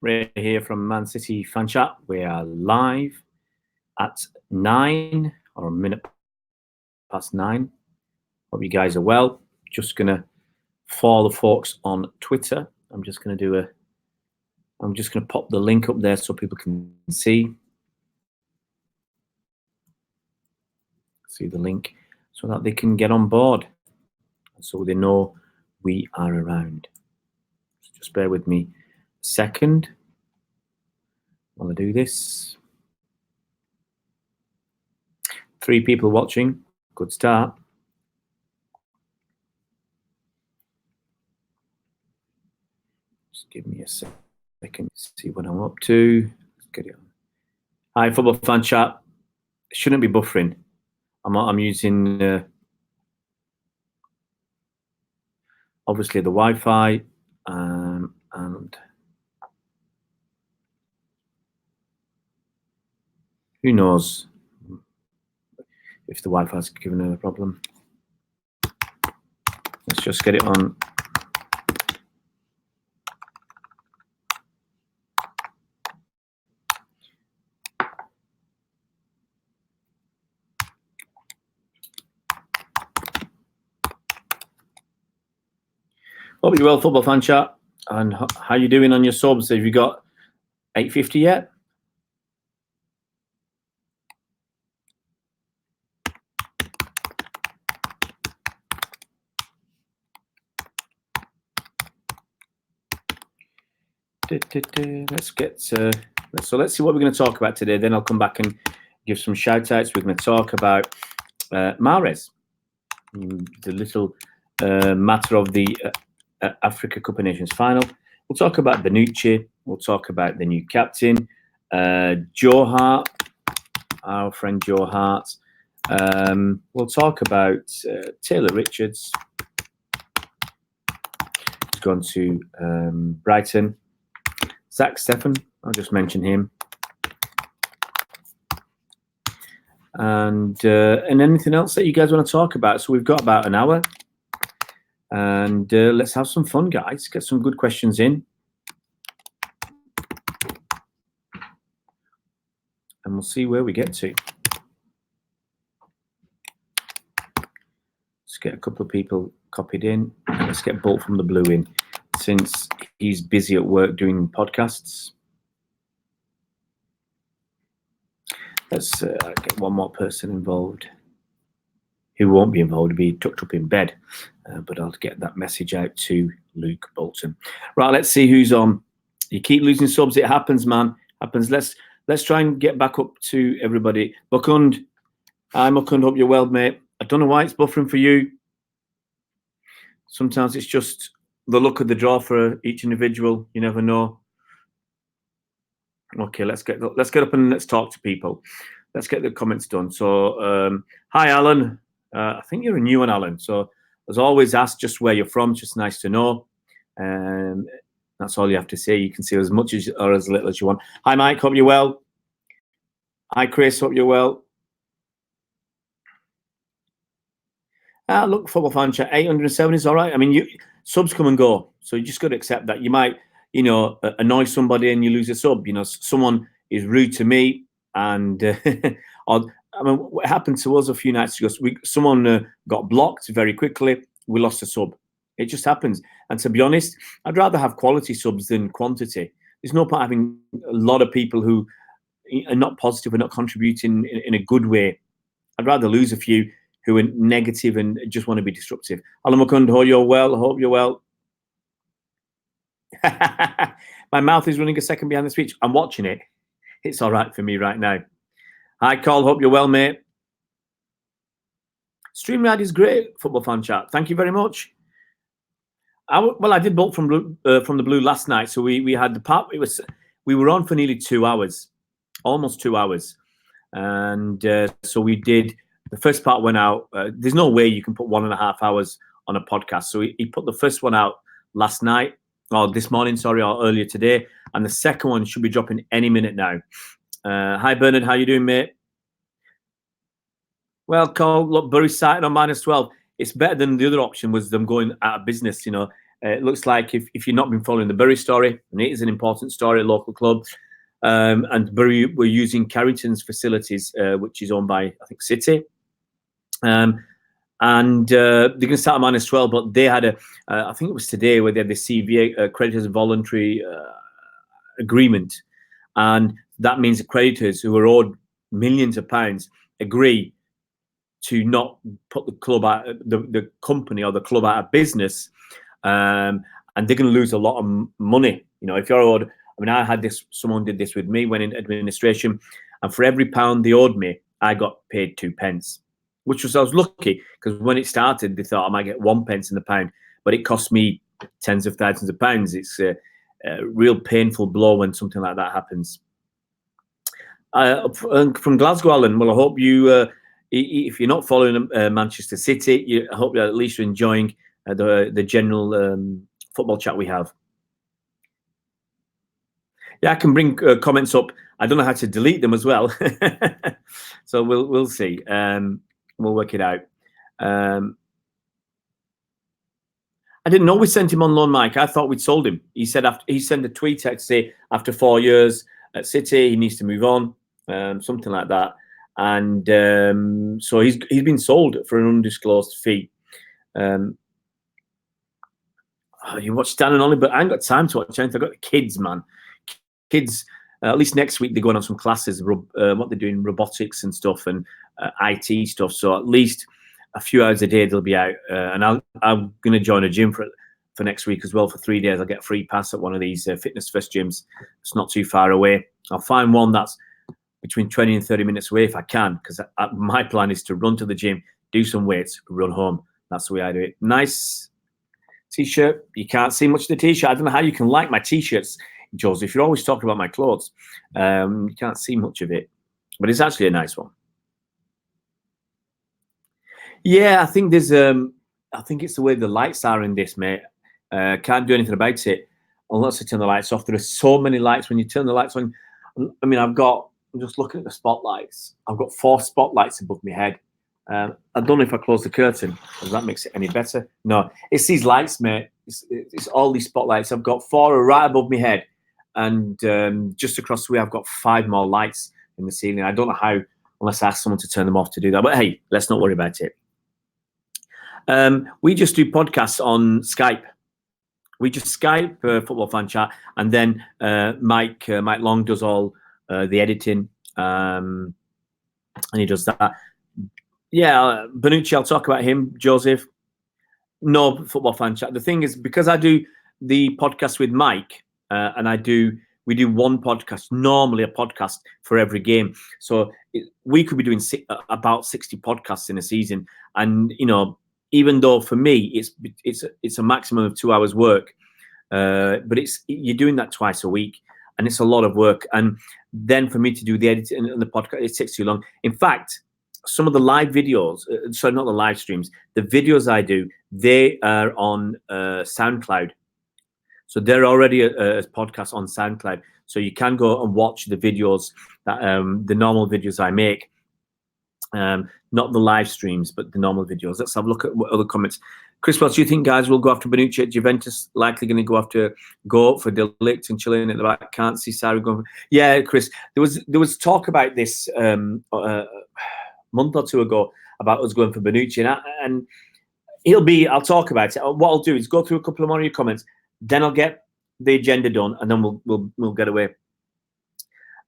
Ray here from Man City Fan Chat. We are live at 9 or a minute past 9. Hope you guys are well. Just gonna follow the folks on Twitter. I'm just gonna pop the link up there so people can see the link so that they can get on board, so they know we are around. So just bear with me a second while I do this. 3 people watching. Good start. Just give me a second to see what I'm up to. Let's get it on. Hi, Football Fan Chat. Shouldn't be buffering. I'm using obviously the Wi-Fi and who knows if the Wi-Fi is giving it a problem. Let's just get it on. Hope you're well, Football Fan Chat. And how you doing on your subs? Have you got 850 yet? Let's see what we're going to talk about today. Then I'll come back and give some shout outs. We're going to talk about Mahrez, the little matter of the Africa Cup of Nations final. We'll talk about Bonucci. We'll talk about the new captain, Joe Hart, our friend Joe Hart. We'll talk about Taylor Richards. He's gone to Brighton. Zach Steffen, I'll just mention him. And anything else that you guys want to talk about. So we've got about an hour. And let's have some fun, guys. Get some good questions in. And we'll see where we get to. Let's get a couple of people copied in. And let's get Bolt from the Blue in, since he's busy at work doing podcasts. Let's get one more person involved. Who won't be involved, will be tucked up in bed. But I'll get that message out to Luke Bolton. Right, let's see who's on. You keep losing subs. It happens, man. Happens. Let's try and get back up to everybody. Mukund. Hi, Mukund. Hope you're well, mate. I don't know why it's buffering for you. Sometimes it's just the luck of the draw for each individual. You never know. Okay, let's get up and let's talk to people. Let's get the comments done. So, hi, Alan. I think you're a new one, Alan. So, as always, ask just where you're from. It's just nice to know. That's all you have to say. You can say as much as or as little as you want. Hi, Mike. Hope you're well. Hi, Chris. Hope you're well. Look, Football Fan Chat, 807 is all right. I mean, subs come and go. So you just got to accept that. You might, annoy somebody and you lose a sub. Someone is rude to me and what happened to us a few nights ago, someone got blocked very quickly. We lost a sub. It just happens. And to be honest, I'd rather have quality subs than quantity. There's no point having a lot of people who are not positive and not contributing in a good way. I'd rather lose a few who are negative and just want to be disruptive. Alan Mukund, hope you're well. Hope you're well. My mouth is running a second behind the speech. I'm watching it. It's all right for me right now. Hi, Carl. Hope you're well, mate. StreamYard is great, Football Fan Chat. Thank you very much. I did Bolt from the Blue last night. So we had the part. We were on for nearly 2 hours, almost 2 hours, and so we did. The first part went out. There's no way you can put 1.5 hours on a podcast. So he put the first one out last night, or this morning, sorry, or earlier today, and the second one should be dropping any minute now. Hi, Bernard. How you doing, mate? Well, Cole, look, Bury sighted on -12. It's better than the other option was them going out of business, It looks like if you've not been following the Bury story, and it is an important story, local club, and Bury were using Carrington's facilities, which is owned by, I think, City. And they're going to start a -12, but they had I think it was today, where they had the CVA creditors voluntary agreement, and that means the creditors who are owed millions of pounds agree to not put the club out, the company or the club out of business, and they're going to lose a lot of money. You know, if you're owed, I mean, I had this. Someone did this with me, went in administration, and for every pound they owed me, I got paid 2p. Which was, I was lucky, because when it started, they thought I might get 1p in the pound, but it cost me tens of thousands of pounds. It's a real painful blow when something like that happens. From Glasgow, Alan, well, I hope you, if you're not following Manchester City, I hope that at least you're enjoying the general football chat we have. Yeah, I can bring comments up. I don't know how to delete them as well, so we'll see. We'll work it out. I didn't know we sent him on loan, Mike. I thought we'd sold him. He said he sent a tweet to say after 4 years at City, he needs to move on, something like that. And so he's been sold for an undisclosed fee. You watch Stan and Ollie, but I ain't got time to watch anything. I've got the kids, man. Kids. At least next week they're going on some classes, what they're doing, robotics and stuff, and IT stuff. So at least a few hours a day they'll be out. And I'm going to join a gym for next week as well for 3 days. I'll get a free pass at one of these Fitness First gyms. It's not too far away. I'll find one that's between 20 and 30 minutes away if I can, because my plan is to run to the gym, do some weights, run home. That's the way I do it. Nice t-shirt. You can't see much of the t-shirt. I don't know how you can like my t-shirts, Joseph. You're always talking about my clothes. You can't see much of it, but it's actually a nice one. Yeah, I think there's I think it's the way the lights are in this, mate. Can't do anything about it unless I turn the lights off. There are so many lights. When you turn the lights on, I mean, I'm just looking at the spotlights. I've got 4 spotlights above my head. I don't know if I close the curtain. Does that make it any better? No, it's these lights, mate. It's all these spotlights. I've got 4 right above my head, and just across the way, I've got 5 more lights in the ceiling. I don't know how, unless I ask someone to turn them off to do that. But hey, let's not worry about it. We just do podcasts on Skype. We just Skype Football Fan Chat, and then Mike Long does all the editing, and he does that. Yeah, Bonucci, I'll talk about him. Joseph, no Football Fan Chat. The thing is, because I do the podcast with Mike, and we do one podcast, normally a podcast for every game. So we could be doing about 60 podcasts in a season, and you know, even though for me it's a maximum of 2 hours work, but you're doing that twice a week, and it's a lot of work. And then for me to do the editing and the podcast, it takes too long. In fact, some of the live videos, sorry, not the live streams, the videos I do, they are on SoundCloud. So they're already a podcast on SoundCloud. So you can go and watch the videos, that the normal videos I make. Not the live streams, but the normal videos. Let's have a look at what other comments. Chris, what do you think, guys? Will go after Bonucci at Juventus? Likely going to go after for De Ligt and chilling at the back. Can't see Sarri going. Yeah, Chris. There was talk about this month or two ago about us going for Bonucci, and I'll talk about it. What I'll do is go through a couple of more of your comments, then I'll get the agenda done, and then we'll get away.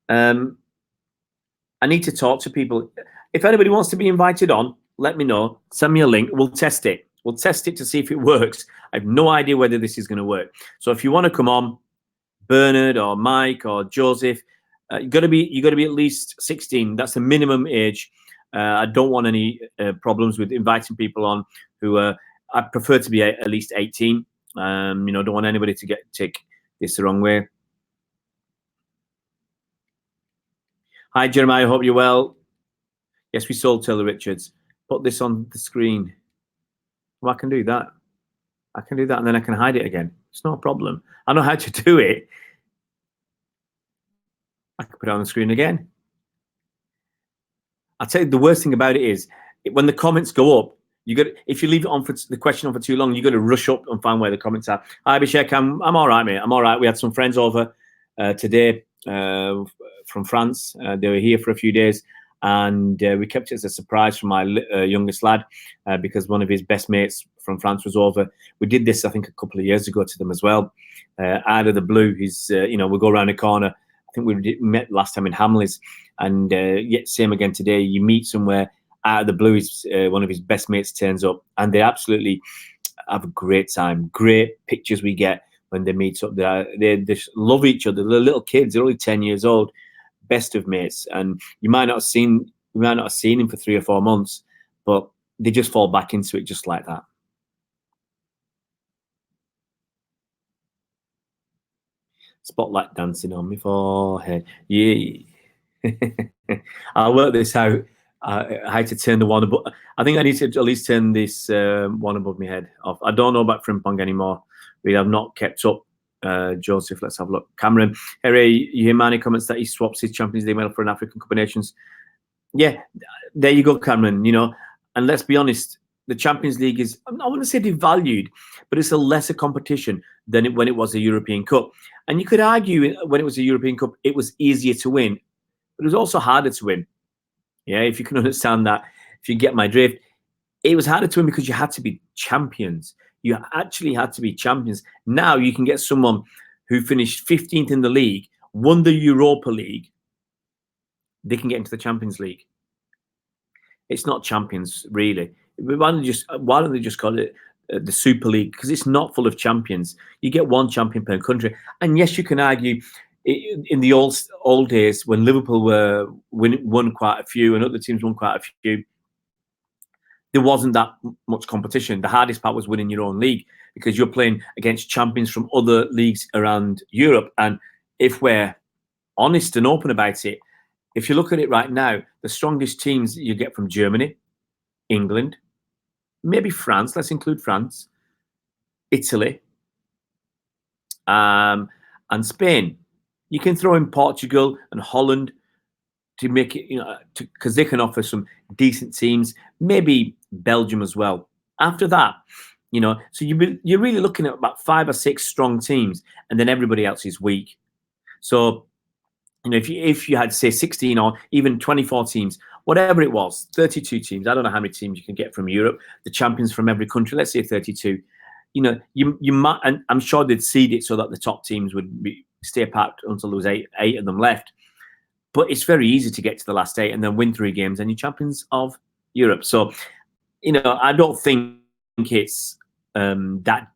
I need to talk to people. If anybody wants to be invited on, let me know. Send me a link. We'll test it. We'll test it to see if it works. I have no idea whether this is going to work. So if you want to come on, Bernard or Mike or Joseph, you got to be at least 16. That's the minimum age. I don't want any problems with inviting people on who I prefer to be at least 18. Don't want anybody to take this the wrong way. Hi, Jeremiah. Hope you're well. Yes, we sold Taylor Richards. Put this on the screen. Well, I can do that. I can do that, and then I can hide it again. It's not a problem. I know how to do it. I can put it on the screen again. I'll tell you, the worst thing about it is when the comments go up, You got if you leave it on for the question on for too long, you got to rush up and find where the comments are. Hi, Abhishek, I'm all right, mate. I'm all right. We had some friends over today from France. They were here for a few days, and we kept it as a surprise from my youngest lad because one of his best mates from France was over. We did this, I think, a couple of years ago to them as well. Out of the blue, he's we go around the corner. I think we met last time in Hamleys, and yet same again today. You meet somewhere. Out of the blue, one of his best mates turns up, and they absolutely have a great time. Great pictures we get when they meet up. They just love each other. They're little kids. They're only 10 years old. Best of mates, and you might not have seen him for 3 or 4 months, but they just fall back into it just like that. Spotlight dancing on my forehead. Yeah. I'll work this out. How to turn the one above. I think I need to at least turn this one above my head off. I don't know about Frimpong anymore. We have not kept up. Joseph, let's have a look. Cameron, Harry, you hear Manny comments that he swaps his Champions League medal for an African Cup of Nations. Yeah, there you go, Cameron. And let's be honest, the Champions League is, I wouldn't say devalued, but it's a lesser competition than when it was a European Cup. And you could argue when it was a European Cup, it was easier to win, but it was also harder to win. Yeah, if you can understand that, if you get my drift, it was harder to win because you had to be champions. You actually had to be champions. Now you can get someone who finished 15th in the league, won the Europa League, they can get into the Champions League. It's not champions, really. Why don't they just call it the Super League? Because it's not full of champions. You get one champion per country. And yes, you can argue in the old days when Liverpool won quite a few and other teams won quite a few, there wasn't that much competition. The hardest part was winning your own league because you're playing against champions from other leagues around Europe. And if we're honest and open about it, if you look at it right now, the strongest teams you get from Germany, England, maybe France, let's include France, Italy, and Spain. You can throw in Portugal and Holland to make it, because they can offer some decent teams. Maybe Belgium as well. After that, so you're really looking at about 5 or 6 strong teams, and then everybody else is weak. So, if you had, say, 16 or even 24 teams, whatever it was, 32 teams, I don't know how many teams you can get from Europe, the champions from every country, let's say 32, you might, and I'm sure they'd seed it so that the top teams would stay apart until there was eight of them left. But it's very easy to get to the last 8 and then win 3 games and you're champions of Europe. So, I don't think it's that.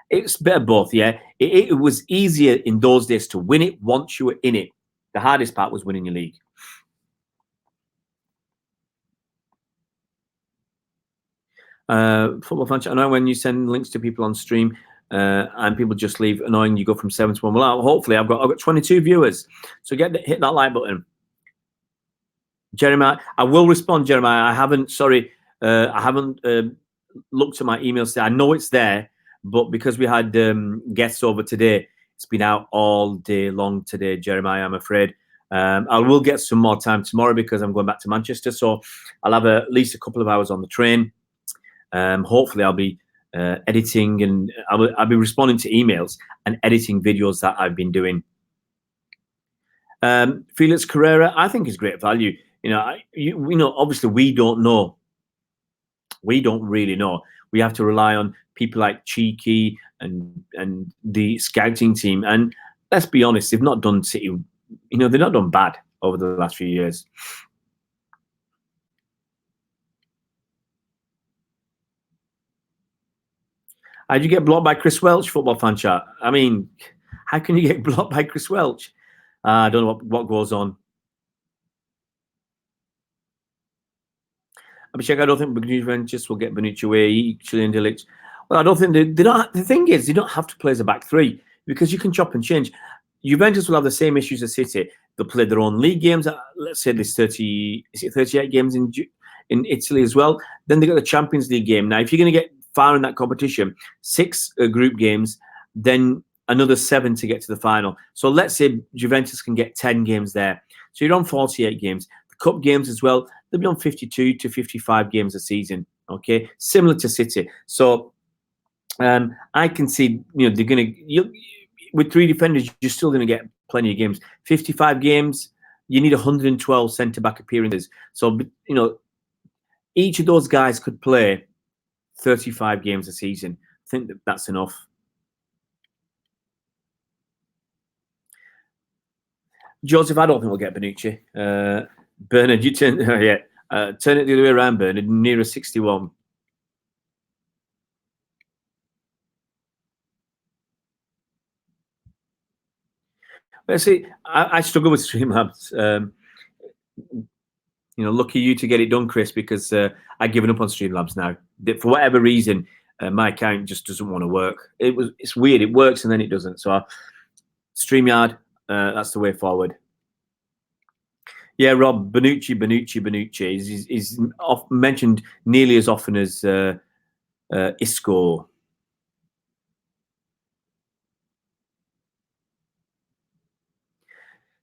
It's better both, yeah. It was easier in those days to win it once you were in it. The hardest part was winning your league. Football fans, I know when you send links to people on stream and people just leave annoying, you go from 7 to 1. Well, hopefully I've got 22 viewers. So hit that like button. Jeremiah, I will respond, Jeremiah. I haven't looked at my emails today. I know it's there, but because we had guests over today, it's been out all day long today, Jeremiah, I'm afraid. I will get some more time tomorrow because I'm going back to Manchester. So I'll have at least a couple of hours on the train. Hopefully I'll be editing and I'll be responding to emails and editing videos that I've been doing. Felix Carrera, I think is great value. Obviously we don't know. We don't really know. We have to rely on people like Cheeky and the scouting team. And let's be honest, they've not done City. They've not done bad over the last few years. How'd you get blocked by Chris Welch, football fan chat? I mean, how can you get blocked by Chris Welch? I don't know what goes on. Abhishek, I don't think Juventus will get Bonucci away. Chilean Dilic. Well, I don't think they don't. The thing is, they don't have to play as a back 3 because you can chop and change. Juventus will have the same issues as City. They'll play their own league games. Let's say there's 38 games in Italy as well. Then they got the Champions League game. Now, if you're going to get far in that competition, 6 group games, then another 7 to get to the final. So let's say Juventus can get 10 games there. So you're on 48 games. The cup games as well, they'll be on 52 to 55 games a season. Okay, similar to City. So I can see, they're going to, with 3 defenders, you're still going to get plenty of games. 55 games, you need 112 centre-back appearances. So, each of those guys could play 35 games a season. I think that's enough. Joseph, I don't think we'll get Bonucci. Bernard, you turn turn it the other way around, Bernard. Nearer 61. But see, I struggle with Streamlabs. Lucky you to get it done, Chris, because I've given up on Streamlabs now. For whatever reason, my account just doesn't want to work. It's weird. It works and then it doesn't. So StreamYard, that's the way forward. Yeah, Rob, Bonucci is mentioned nearly as often as Isco.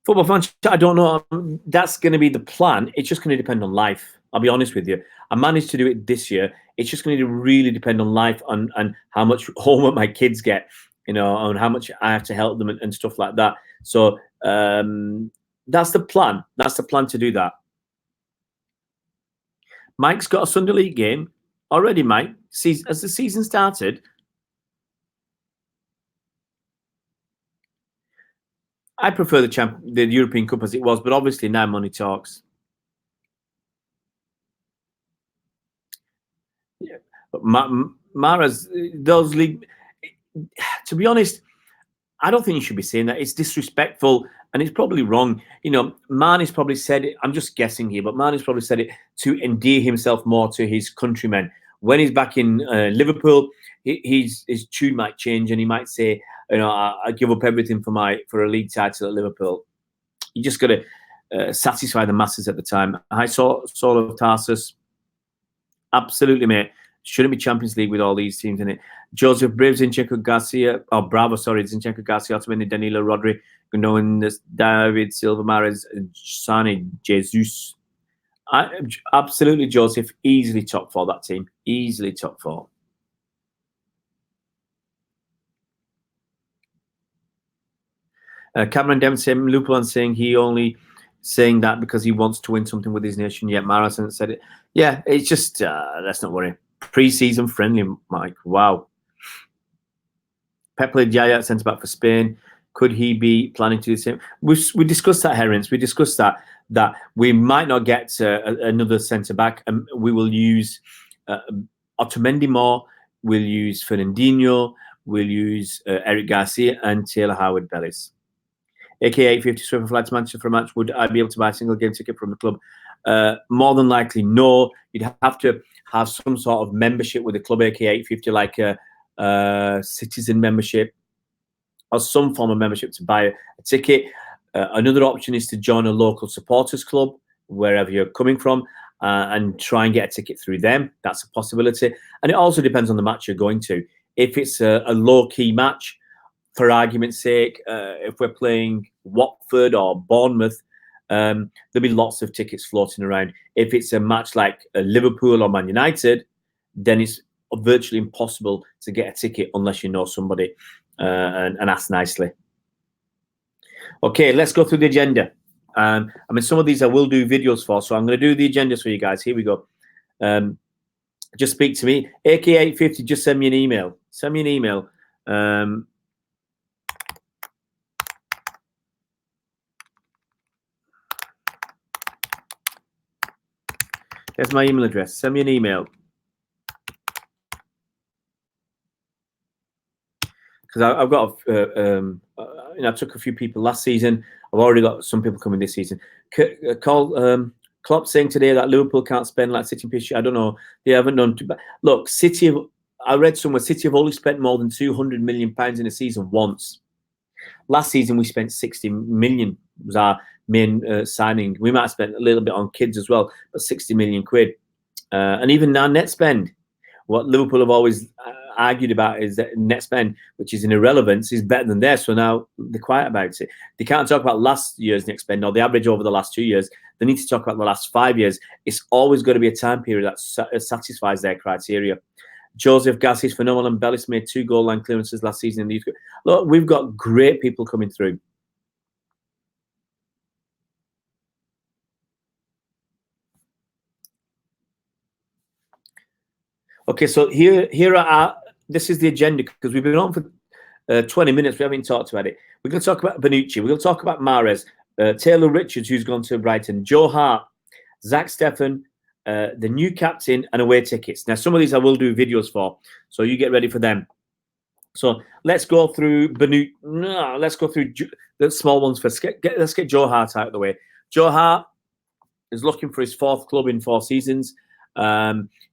Football fans, I don't know. That's going to be the plan. It's just going to depend on life. I'll be honest with you. I managed to do it this year. It's just going to really depend on life and how much homework my kids get, and how much I have to help them and stuff like that. So that's the plan. That's the plan to do that. Mike's got a Sunday League game already, Mike. As the season started, I prefer the European Cup as it was, but obviously now money talks. Yeah, but Mahrez, those league. To be honest, I don't think you should be saying that. It's disrespectful and it's probably wrong. Mane's probably said it. I'm just guessing here, but Mane's probably said it to endear himself more to his countrymen. When he's back in Liverpool, his tune might change and he might say, I give up everything for a league title at Liverpool. You just got to satisfy the masses at the time. I saw Saul of Tarsus. Absolutely, mate. Shouldn't be Champions League with all these teams in it. Joseph Brave, Zinchenko Garcia, Zinchenko Garcia, Otamendi, Danilo, Rodri, Gundogan, David Silva, Mahrez, Sane, Jesus. Absolutely, Joseph. Easily top 4, that team. Easily top 4. Cameron Devon saying, Lupolan saying he only saying that because he wants to win something with his nation, yet Mahrez hasn't said it. Yeah, it's just, let's not worry. Pre-season friendly, Mike. Wow. Pepe Jaya, centre-back for Spain. Could he be planning to do the same? We discussed that, Herons. We discussed that we might not get another centre-back, and we will use Otamendi more. We'll use Fernandinho. We'll use Eric Garcia and Taylor Howard-Bellis. AKA 850 Swift flight to Manchester for a match. Would I be able to buy a single game ticket from the club? More than likely, no. You'd have to have some sort of membership with the club, AKA 850, like a citizen membership or some form of membership to buy a ticket. Another option is to join a local supporters club, wherever you're coming from, and try and get a ticket through them. That's a possibility. And it also depends on the match you're going to. If it's a low-key match, for argument's sake, if we're playing Watford or Bournemouth, there'll be lots of tickets floating around. If it's a match like Liverpool or Man United, then it's virtually impossible to get a ticket unless you know somebody and ask nicely. Okay, let's go through the agenda. Some of these I will do videos for, so I'm going to do the agendas for you guys. Here we go. Just speak to me. AK850, just send me an email. Send me an email. Here's my email address. Send me an email. Because I've got, I took a few people last season. I've already got some people coming this season. Klopp saying today that Liverpool can't spend like City and PSG. I don't know. They haven't done. Look, I read somewhere City have only spent more than £200 million in a season once. Last season we spent 60 million. Was our main signing. We might have spent a little bit on kids as well, but 60 million quid. And even now net spend. What Liverpool have always argued about is that net spend, which is an irrelevance, is better than theirs. So now they're quiet about it. They can't talk about last year's net spend or the average over the last 2 years. They need to talk about the last 5 years. It's always going to be a time period that satisfies their criteria. Joseph Gass is phenomenal, and Bellis made 2 goal line clearances last season in the youth. Look, we've got great people coming through. Okay, so here are this is the agenda, because we've been on for 20 minutes. We haven't talked about it. We're going to talk about Bonucci. We're going to talk about Mahrez, Taylor Richards, who's gone to Brighton, Joe Hart, Zach Steffen, the new captain, and away tickets. Now, some of these I will do videos for, so you get ready for them. So let's go through Bonucci. No, let's go through the small ones first. Let's get Joe Hart out of the way. Joe Hart is looking for his 4th club in 4 seasons.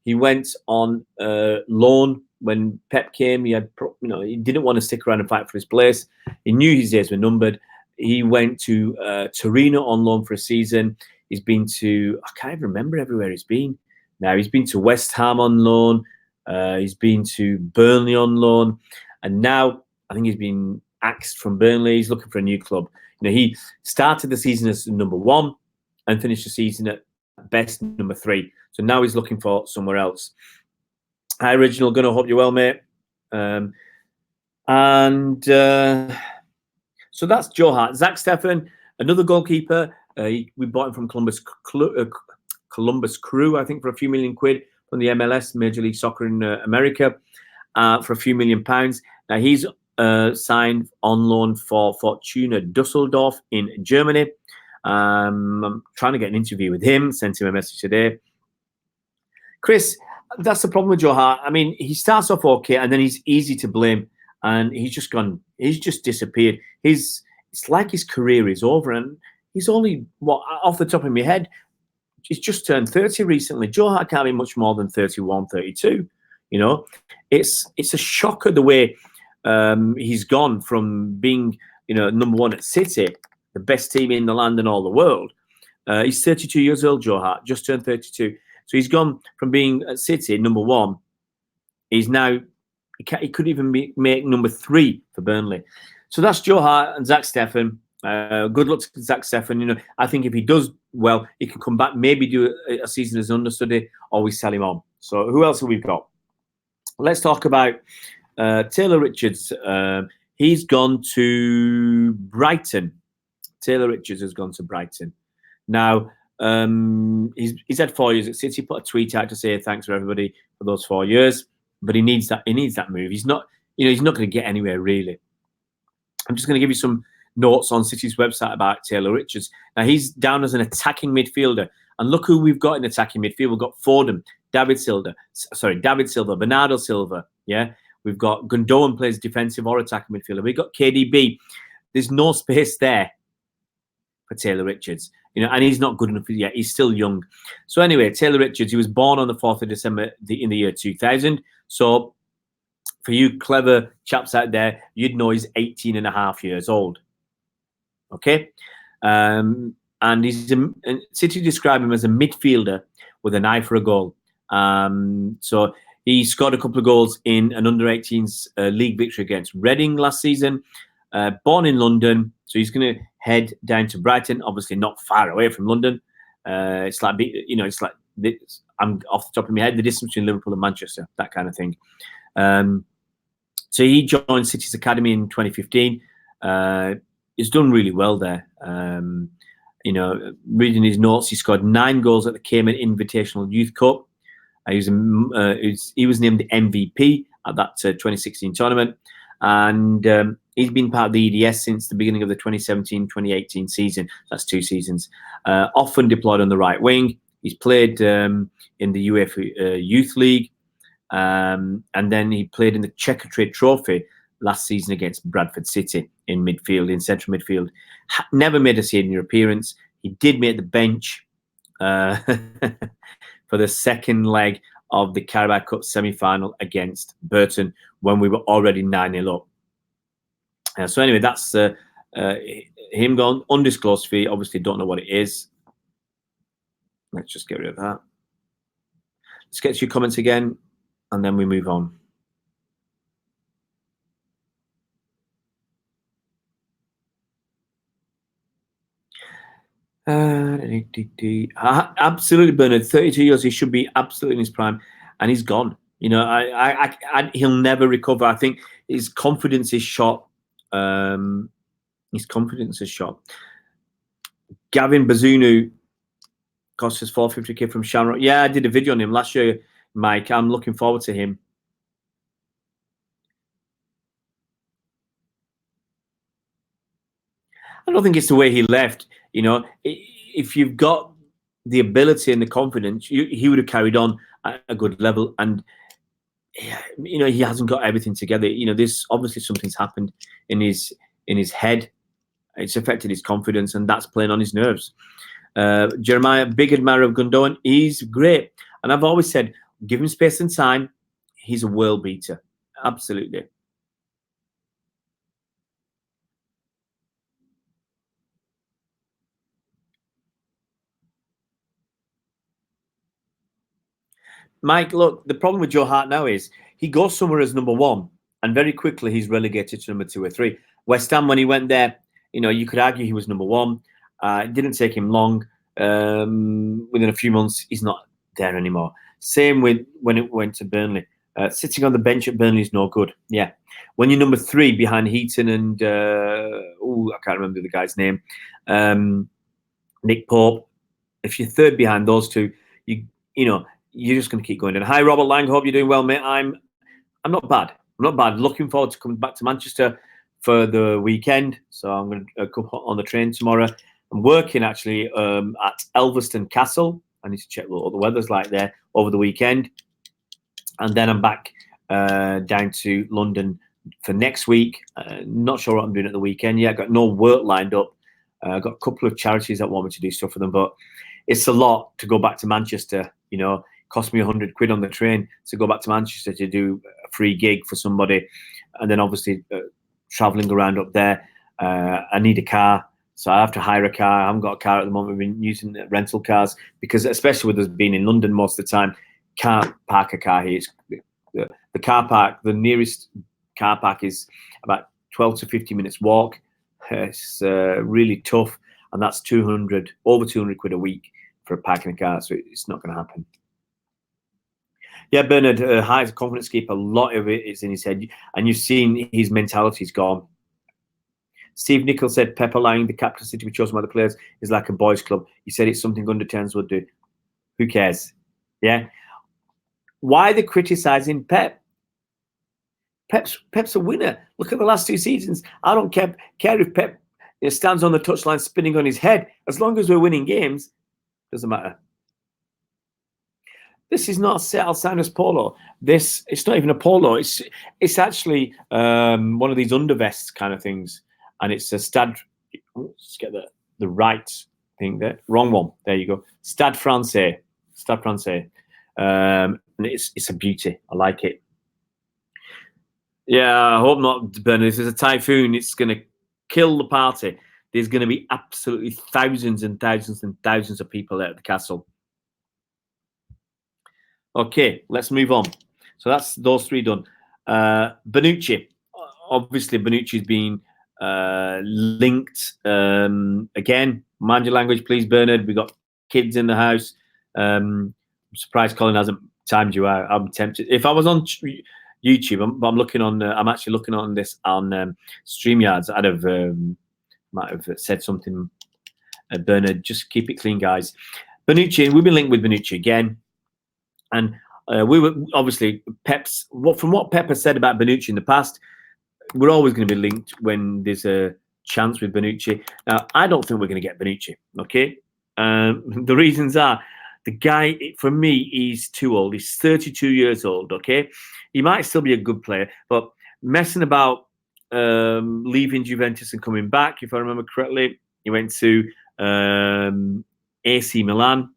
He went on loan when Pep came. He had, he didn't want to stick around and fight for his place. He knew his days were numbered. He went to Torino on loan for a season. He's been to, I can't even remember everywhere he's been. Now he's been to West Ham on loan. He's been to Burnley on loan, and now I think he's been axed from Burnley. He's looking for a new club. He started the season as number 1 and finished the season at best number 3. So now he's looking for somewhere else. Hi, Original. Gonna hope you're well, mate. So that's Joe Hart. Zach Steffen, another goalkeeper. We bought him from Columbus Crew, I think, for a few million quid from the MLS, Major League Soccer in America, for a few £1 million. Now he's signed on loan for Fortuna Dusseldorf in Germany. I'm trying to get an interview with him. Sent him a message today. Chris, that's the problem with Joe Hart. I mean, he starts off okay, and then he's easy to blame, and he's just gone. He's just disappeared. It's like his career is over, and he's only, off the top of my head, he's just turned 30 recently. Joe Hart can't be much more than 31, 32. It's a shocker the way he's gone from being, number 1 at City, the best team in the land and all the world. He's 32 years old, Joe Hart, just turned 32. So he's gone from being at City, number 1. He's now, he could even make number 3 for Burnley. So that's Joe Hart and Zach Steffen. Good luck to Zach Steffen. I think if he does well, he can come back, maybe do a season as understudy, or we sell him on. So who else have we got? Let's talk about Taylor Richards. He's gone to Brighton. Taylor Richards has gone to Brighton. Now, he's had 4 years at City. Put a tweet out to say thanks for everybody for those 4 years, but he needs that move. He's not going to get anywhere really. I'm just going to give you some notes on City's website about Taylor Richards. Now he's down as an attacking midfielder, and look who we've got in attacking midfield. We've got Foden, David Silva, Bernardo Silva. Yeah, we've got Gundogan plays defensive or attacking midfielder. We've got KDB. There's no space there for Taylor Richards, and he's not good enough yet. He's still young. So anyway, Taylor Richards, he was born on the 4th of December in the year 2000. So for you clever chaps out there, you'd know he's 18 and a half years old. Okay. And City describe him as a midfielder with an eye for a goal. So he scored a couple of goals in an under-18s league victory against Reading last season. Born in London, so he's going to head down to Brighton. Obviously, not far away from London. It's like I'm off the top of my head, the distance between Liverpool and Manchester, that kind of thing. So he joined City's academy in 2015. He's done really well there. Reading his notes, he scored 9 goals at the Cayman Invitational Youth Cup. He was named the MVP at that 2016 tournament, and he's been part of the EDS since the beginning of the 2017-2018 season. That's 2 seasons. Often deployed on the right wing. He's played in the UEFA Youth League, and then he played in the Checkatrade Trophy last season against Bradford City in central midfield. Never made a senior appearance. He did make the bench for the second leg of the Carabao Cup semi-final against Burton when we were already 9-0 up. So anyway, that's him gone. Undisclosed fee. Obviously, don't know what it is. Let's just get rid of that. Let's get to your comments again, and then we move on. Absolutely, Bernard. 32 years, he should be absolutely in his prime, and he's gone. You know, he'll never recover. I think his confidence is shot. His confidence is shot. Gavin Bazunu cost us 450k from Shamrock. Yeah, I did a video on him last year, Mike. I'm looking forward to him. I don't think it's the way he left. You know, if you've got the ability and the confidence, he would have carried on at a good level. And you know, he hasn't got everything together. You know, this obviously something's happened in his head. It's affected his confidence, and that's playing on his nerves. Jeremiah, big admirer of Gundogan. He's great, and I've always said, give him space and time. He's a world beater. Absolutely. Mike, look, the problem with Joe Hart now is he goes somewhere as number one, and very quickly he's relegated to number 2 or 3. West Ham, when he went there, you know, you could argue he was number one. It didn't take him long. Within a few months, he's not there anymore. Same with when it went to Burnley. Sitting on the bench at Burnley is no good. Yeah. When you're number 3 behind Heaton and, I can't remember the guy's name, Nick Pope, if you're third behind those two, you know, you're just going to keep going. And hi, Robert Lang. Hope you're doing well, mate. I'm not bad. I'm not bad. Looking forward to coming back to Manchester for the weekend. So I'm going to come on the train tomorrow. I'm working actually at Elveston Castle. I need to check what the weather's like there over the weekend. And then I'm back down to London for next week. Not sure what I'm doing at the weekend yet. Got no work lined up. Got a couple of charities that want me to do stuff for them, but it's a lot to go back to Manchester. You know, cost me 100 quid on the train to go back to Manchester to do a free gig for somebody, and then obviously traveling around up there. I need a car, so I have to hire a car. I haven't got a car at the moment. We've been using rental cars because, especially with us being in London most of the time, can't park a car here. The car park, the nearest car park is about 12 to 50 minutes walk. It's really tough, and that's over 200 quid a week for parking a car, so it's not going to happen. Yeah, Bernard, high confidence keeper, a lot of it is in his head, and you've seen his mentality's gone. Steve Nichols said Pep allowing the captaincy to be chosen by the players is like a boys' club. He said it's something under 10s would do. Who cares? Yeah. Why are they criticising Pep? Pep's a winner. Look at the last 2 seasons. I don't care if Pep stands on the touchline spinning on his head. As long as we're winning games, doesn't matter. This is not Alzheimer's polo. It's not even a polo. It's actually one of these undervests kind of things, and it's a Stade. Let's get the right thing there. Wrong one. There you go. Stade Francais. Stade Francais. And it's a beauty. I like it. Yeah, I hope not, Bernard. If there's a typhoon, it's going to kill the party. There's going to be absolutely thousands and thousands and thousands of people there at the castle. Okay, let's move on. So that's those 3 done. Bonucci. Obviously, Bonucci's been linked. Again, mind your language, please, Bernard. We've got kids in the house. I'm surprised Colin hasn't timed you out. I'm tempted. If I was on YouTube, I'm looking on. I'm actually looking on this on StreamYards. Might have said something. Bernard, just keep it clean, guys. Bonucci. We've been linked with Bonucci again. And we were obviously from what Pep has said about Bonucci in the past, we're always going to be linked when there's a chance with Bonucci. Now, I don't think we're going to get Bonucci, okay? The reasons are, the guy, for me, he's too old. He's 32 years old, okay? He might still be a good player, but messing about leaving Juventus and coming back, if I remember correctly, he went to AC Milan,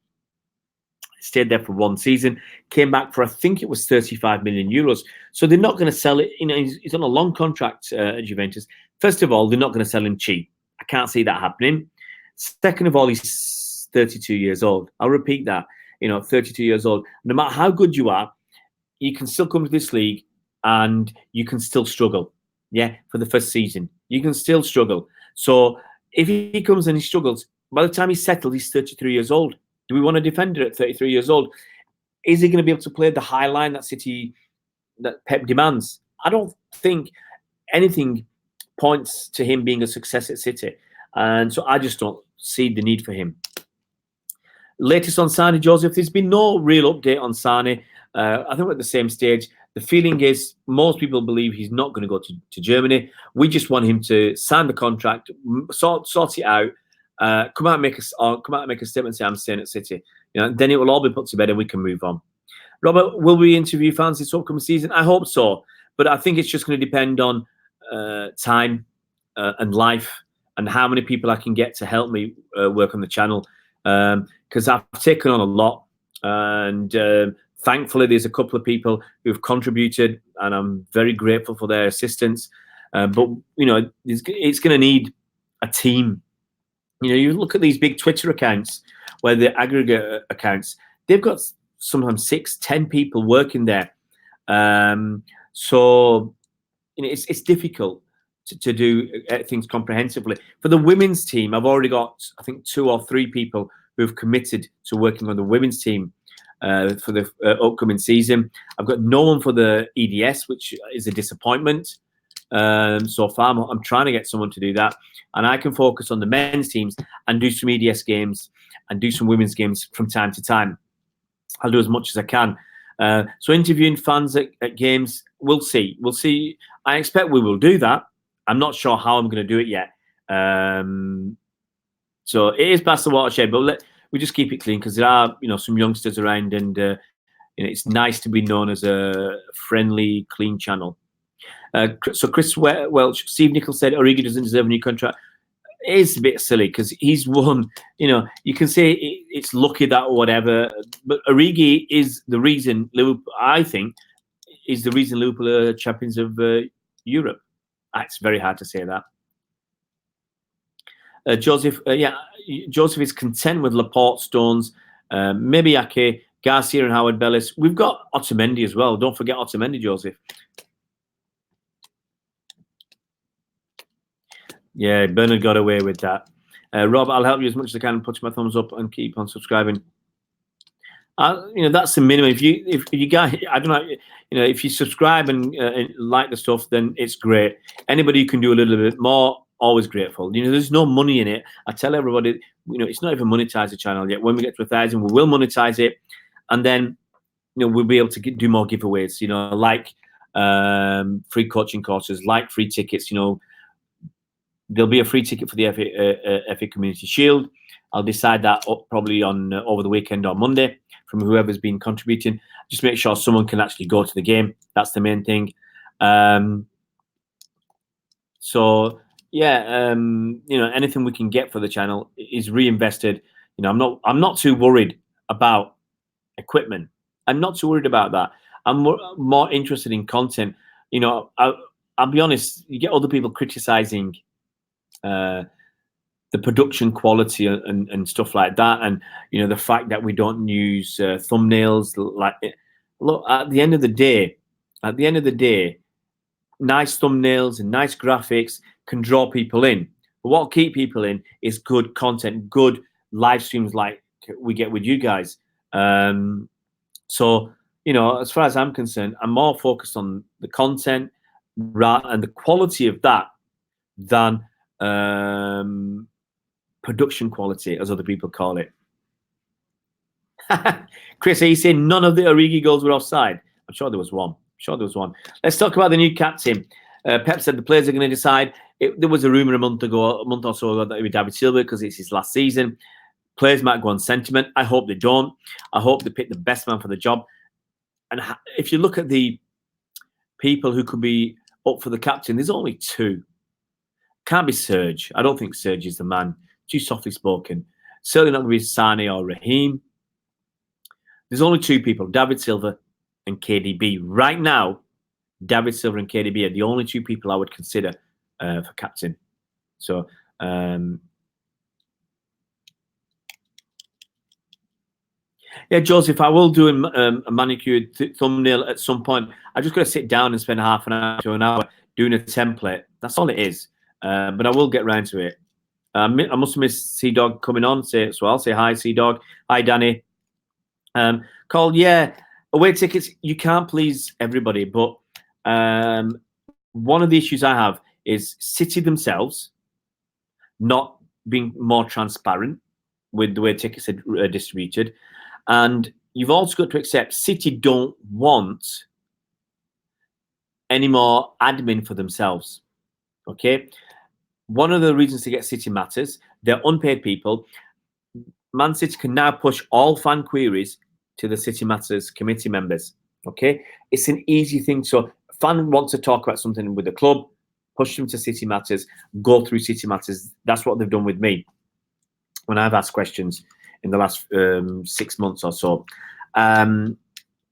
stayed there for 1 season, came back for, I think it was 35 million euros. So they're not going to sell it. You know, he's on a long contract at Juventus. First of all, they're not going to sell him cheap. I can't see that happening. Second of all, he's 32 years old. I'll repeat that. You know, 32 years old. No matter how good you are, you can still come to this league and you can still struggle. Yeah, for the first season. You can still struggle. So if he comes and he struggles, by the time he's settled, he's 33 years old. Do we want a defender at 33 years old? Is he going to be able to play the high line that Pep demands? I don't think anything points to him being a success at City. And so I just don't see the need for him. Latest on Sane, Joseph, there's been no real update on Sane. I think we're at the same stage. The feeling is most people believe he's not going to go to Germany. We just want him to sign the contract, sort it out, come out and make a statement and say, I'm staying at City. Then it will all be put to bed and we can move on. Robert, will we interview fans this upcoming season? I hope so. But I think it's just going to depend on time and life and how many people I can get to help me work on the channel. Because I've taken on a lot. And thankfully, there's a couple of people who've contributed, and I'm very grateful for their assistance. But, it's going to need a team. You look at these big Twitter accounts where the aggregate accounts, they've got sometimes 6, 10 people working there. So it's difficult to do things comprehensively. For the women's team, I've already got, I think, 2 or 3 people who've committed to working on the women's team for the upcoming season. I've got no one for the EDS, which is a disappointment so far. I'm trying to get someone to do that. And I can focus on the men's teams and do some EDS games and do some women's games from time to time. I'll do as much as I can. So interviewing fans at games, we'll see. We'll see. I expect we will do that. I'm not sure how I'm going to do it yet. So it is past the watershed, but we just keep it clean because there are, some youngsters around, and it's nice to be known as a friendly, clean channel. So Chris Welch, Steve Nichols said Origi doesn't deserve a new contract. It is a bit silly because he's won. You can say it's lucky that or whatever, but Origi is the reason Liverpool, I think, is the reason Liverpool are champions of Europe. It's very hard to say that. Joseph, Joseph is content with Laporte, Stones, maybe Ake, Garcia and Howard Bellis. We've got Otamendi as well. Don't forget Otamendi, Joseph. Yeah, Bernard got away with that. Rob, I'll help you as much as I can. Put my thumbs up and keep on subscribing. That's the minimum. If you guys, I don't know, if you subscribe and like the stuff, then it's great. Anybody who can do a little bit more, always grateful. There's no money in it. I tell everybody, it's not even monetized the channel yet. When we get to 1,000, we will monetize it, and then we'll be able to do more giveaways. Like free coaching courses, like free tickets. There'll be a free ticket for the FA Community Shield. I'll decide that up probably on over the weekend or Monday from whoever's been contributing. Just make sure someone can actually go to the game. That's the main thing. So yeah, anything we can get for the channel is reinvested. I'm not too worried about equipment. I'm not too worried about that. I'm more interested in content. I'll be honest. You get other people criticizing the production quality and stuff like that, and the fact that we don't use thumbnails. Look, at the end of the day, nice thumbnails and nice graphics can draw people in. But what will keep people in is good content, good live streams like we get with you guys. So as far as I'm concerned, I'm more focused on the content and the quality of that than production quality, as other people call it. Chris, are you saying none of the Origi goals were offside? I'm sure there was one. Let's talk about the new captain. Pep said the players are going to decide. There was a rumour a month or so ago that it would be David Silva because it's his last season. Players might go on sentiment. I hope they don't. I hope they pick the best man for the job. And if you look at the people who could be up for the captain, there's only 2. Can't be Serge. I don't think Serge is the man. Too softly spoken. Certainly not going to be Sane or Raheem. There's only 2 people, David Silva and KDB. Right now, David Silva and KDB are the only 2 people I would consider for captain. So, yeah, Joseph, I will do a manicured thumbnail at some point. I just got to sit down and spend half an hour to an hour doing a template. That's all it is. But I will get around to it. I must have missed Sea Dog coming on. Say hi, Sea Dog. Hi, Danny. Cole, yeah, away tickets. You can't please everybody, but one of the issues I have is City themselves not being more transparent with the way tickets are distributed, and you've also got to accept City don't want any more admin for themselves. Okay, one of the reasons to get City matters, they're unpaid people. Man City can now push all fan queries to the City Matters committee members. Okay, it's an easy thing. So, fan wants to talk about something with the club, push them to City Matters, go through City Matters. That's what they've done with me when I've asked questions in the last 6 months or so. And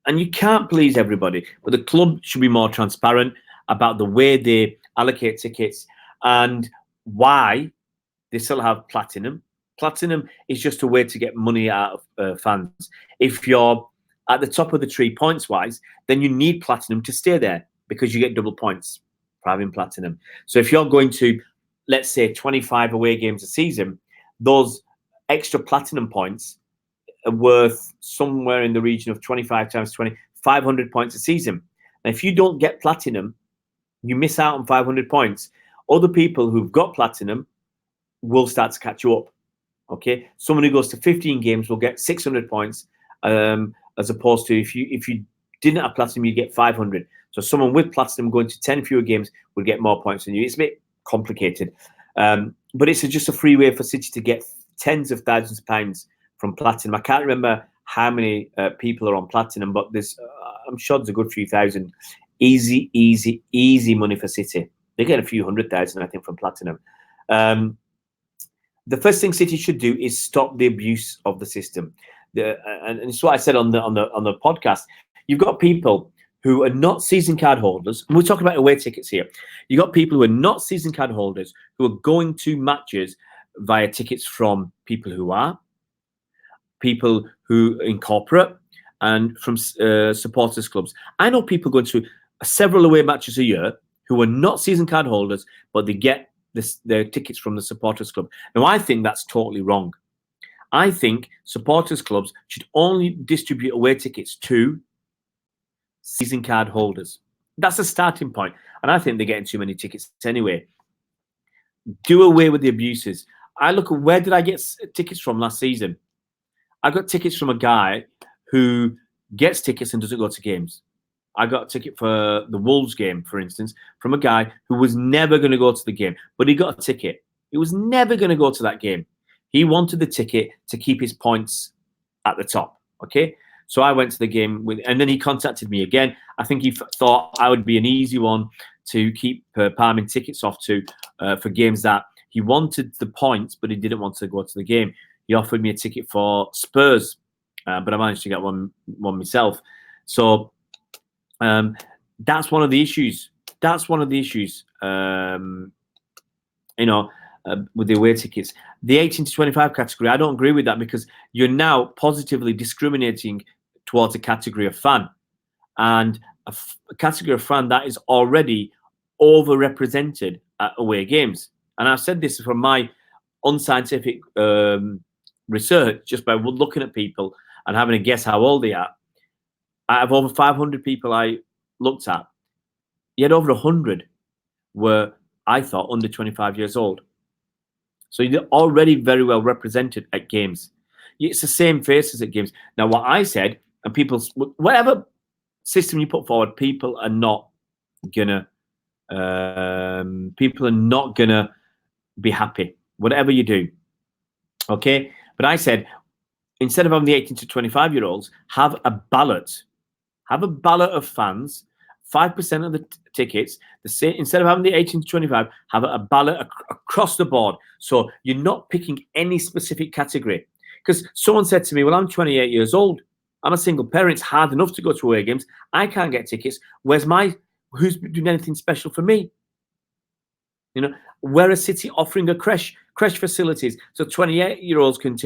you can't please everybody, but the club should be more transparent about the way they allocate tickets and why they still have platinum. Platinum is just a way to get money out of fans. If you're at the top of the tree points-wise, then you need platinum to stay there because you get double points for having platinum. So if you're going to, let's say, 25 away games a season, those extra platinum points are worth somewhere in the region of 25 times 20, 500 points a season. Now, if you don't get platinum, you miss out on 500 points. Other people who've got platinum will start to catch you up. Okay, someone who goes to 15 games will get 600 points, as opposed to if you didn't have platinum, you get 500. So someone with platinum going to 10 fewer games would get more points than you. It's a bit complicated, but it's just a free way for City to get tens of thousands of pounds from platinum. I can't remember how many people are on platinum, but there's I'm sure there's a good few thousand. Easy money for City. They get a few 100,000, I think, from platinum. The first thing City should do is stop the abuse of the system. And it's what I said on the podcast. You've got people who are not season card holders, and we're talking about away tickets here. You've got people who are not season card holders who are going to matches via tickets from people who are, people who in corporate, and from supporters clubs. I know people going to several away matches a year who are not season card holders, but they get their tickets from the supporters club. Now, I think that's totally wrong. I think supporters clubs should only distribute away tickets to season card holders. That's a starting point. And I think they're getting too many tickets anyway. Do away with the abuses. I look at where did I get tickets from last season? I got tickets from a guy who gets tickets and doesn't go to games. I got a ticket for the Wolves game, for instance, from a guy who was never going to go to the game, but he got a ticket. He was never going to go to that game. He wanted the ticket to keep his points at the top. Okay, so I went to the game and then he contacted me again. I think he thought I would be an easy one to keep palming tickets off to for games that he wanted the points, but he didn't want to go to the game. He offered me a ticket for Spurs, but I managed to get one myself. So that's one of the issues. That's one of the issues. With the away tickets, the 18 to 25 category, I don't agree with that because you're now positively discriminating towards a category of fan, and a category of fan that is already overrepresented at away games. And I've said this from my unscientific research, just by looking at people and having a guess how old they are. Out of over 500 people I looked at, yet over 100 were, I thought, under 25 years old. So you're already very well represented at games. It's the same faces at games. Now, what I said, and people, whatever system you put forward, people are not gonna be happy. Whatever you do, okay. But I said, instead of having the 18 to 25-year-olds, have a ballot. Have a ballot of fans. 5% of the tickets. Instead of having the 18 to 25, have a ballot across the board. So you're not picking any specific category. Because someone said to me, well, I'm 28 years old. I'm a single parent. It's hard enough to go to away games. I can't get tickets. Who's doing anything special for me? Where a City offering a creche facilities so 28-year-olds can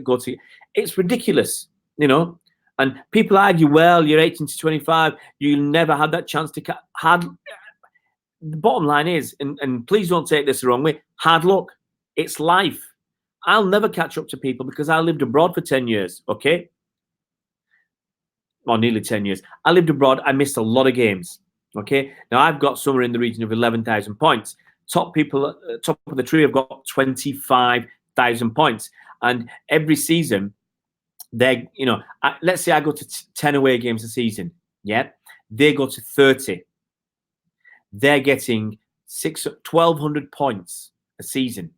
go to. It's ridiculous, And people argue, well, you're 18 to 25, you'll never had that chance to the bottom line is, and please don't take this the wrong way, hard luck. It's life. I'll never catch up to people because I lived abroad for 10 years, okay? Or nearly 10 years. I lived abroad. I missed a lot of games, okay? Now, I've got somewhere in the region of 11,000 points. Top people, top of the tree have got 25,000 points. And every season, they, let's say I go to 10 away games a season, yeah? They go to 30. They're getting 1,200 points a season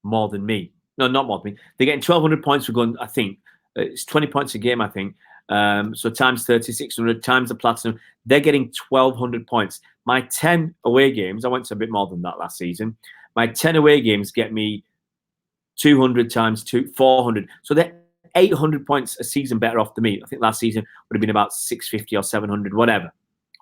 more than me. No, not more than me. They're getting 1,200 points for going, I think. It's 20 points a game, I think. So times 30, 600, times the platinum. They're getting 1,200 points. My 10 away games, I went to a bit more than that last season. My 10 away games get me 200 times 400. So they're 800 points a season better off than me. I think last season would have been about 650 or 700, whatever.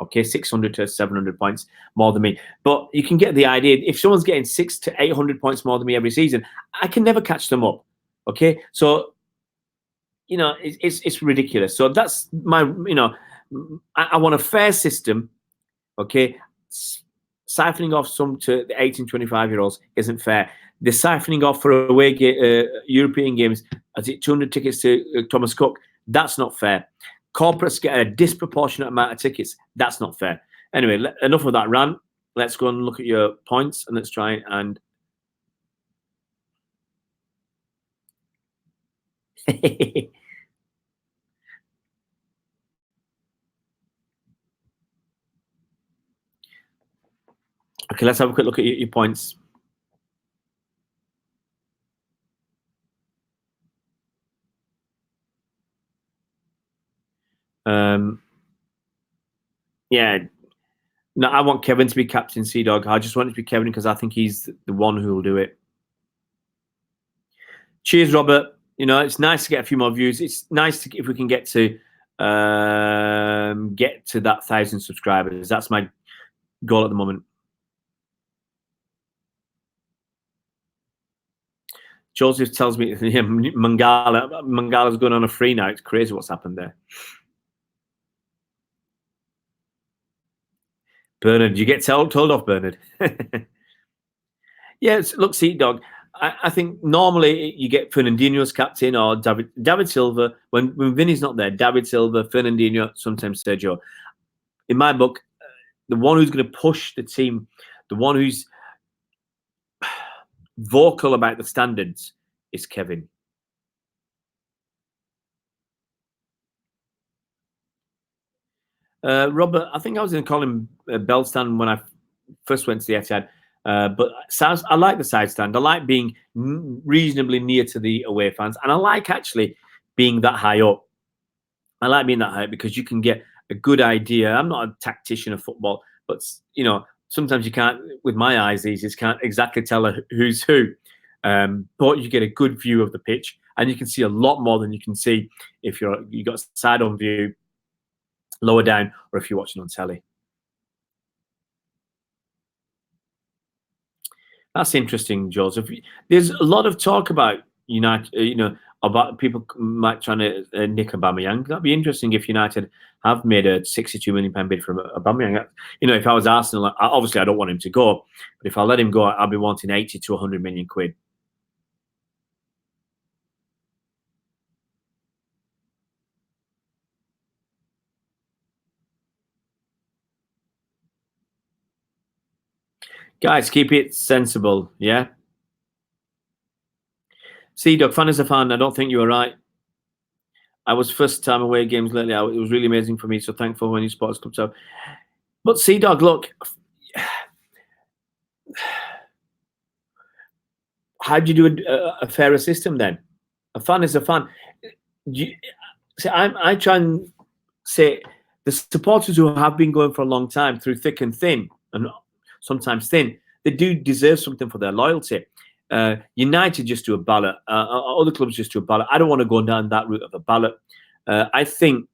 Okay, 600 to 700 points more than me. But you can get the idea. If someone's getting 600 to 800 points more than me every season, I can never catch them up. Okay, so it's ridiculous. So that's my I want a fair system. Okay, siphoning off some to the 18, 25-year-olds isn't fair. The siphoning off for away European games, as it 200 tickets to Thomas Cook, that's not fair. Corporates get a disproportionate amount of tickets. That's not fair. Anyway, enough of that rant. Let's go and look at your points and let's try and. Okay, let's have a quick look at your points. Yeah. No, I want Kevin to be captain, Sea-Dog. I just want it to be Kevin because I think he's the one who will do it. Cheers, Robert. It's nice to get a few more views. It's nice if we can get to that 1,000 subscribers. That's my goal at the moment. Joseph tells me Mangala's going on a free now. It's crazy what's happened there. Bernard, you get told off, Bernard. Yes, look, Sea-Dog, I think normally you get Fernandinho as captain or David Silva. When Vinny's not there, David Silva, Fernandinho, sometimes Sergio. In my book, the one who's going to push the team, the one who's vocal about the standards is Kevin. Robert, I think I was going to call him bell stand when I first went to the Etihad. But I like the side stand. I like being reasonably near to the away fans. And I like actually being that high up. I like being that high up because you can get a good idea. I'm not a tactician of football, but, sometimes you can't, with my eyes, these just can't exactly tell who's who. But you get a good view of the pitch and you can see a lot more than you can see if you got side-on view, lower down, or if you're watching on telly. That's interesting, Joseph. There's a lot of talk about United, about people might trying to nick Aubameyang. That'd be interesting if United have made a £62 million bid for Aubameyang. If I was Arsenal, obviously I don't want him to go, but if I let him go, I'll be wanting 80 to 100 million quid. Guys, keep it sensible, yeah? Sea-Dog, fan is a fan. I don't think you were right. I was first time away games lately. It was really amazing for me, so thankful when you sports club. So, but Sea-Dog, look, how do you do a fairer system then? A fan is a fan. I try and say the supporters who have been going for a long time through thick and thin, and sometimes thin, they do deserve something for their loyalty. United just do a ballot. Other clubs just do a ballot. I don't want to go down that route of a ballot. I think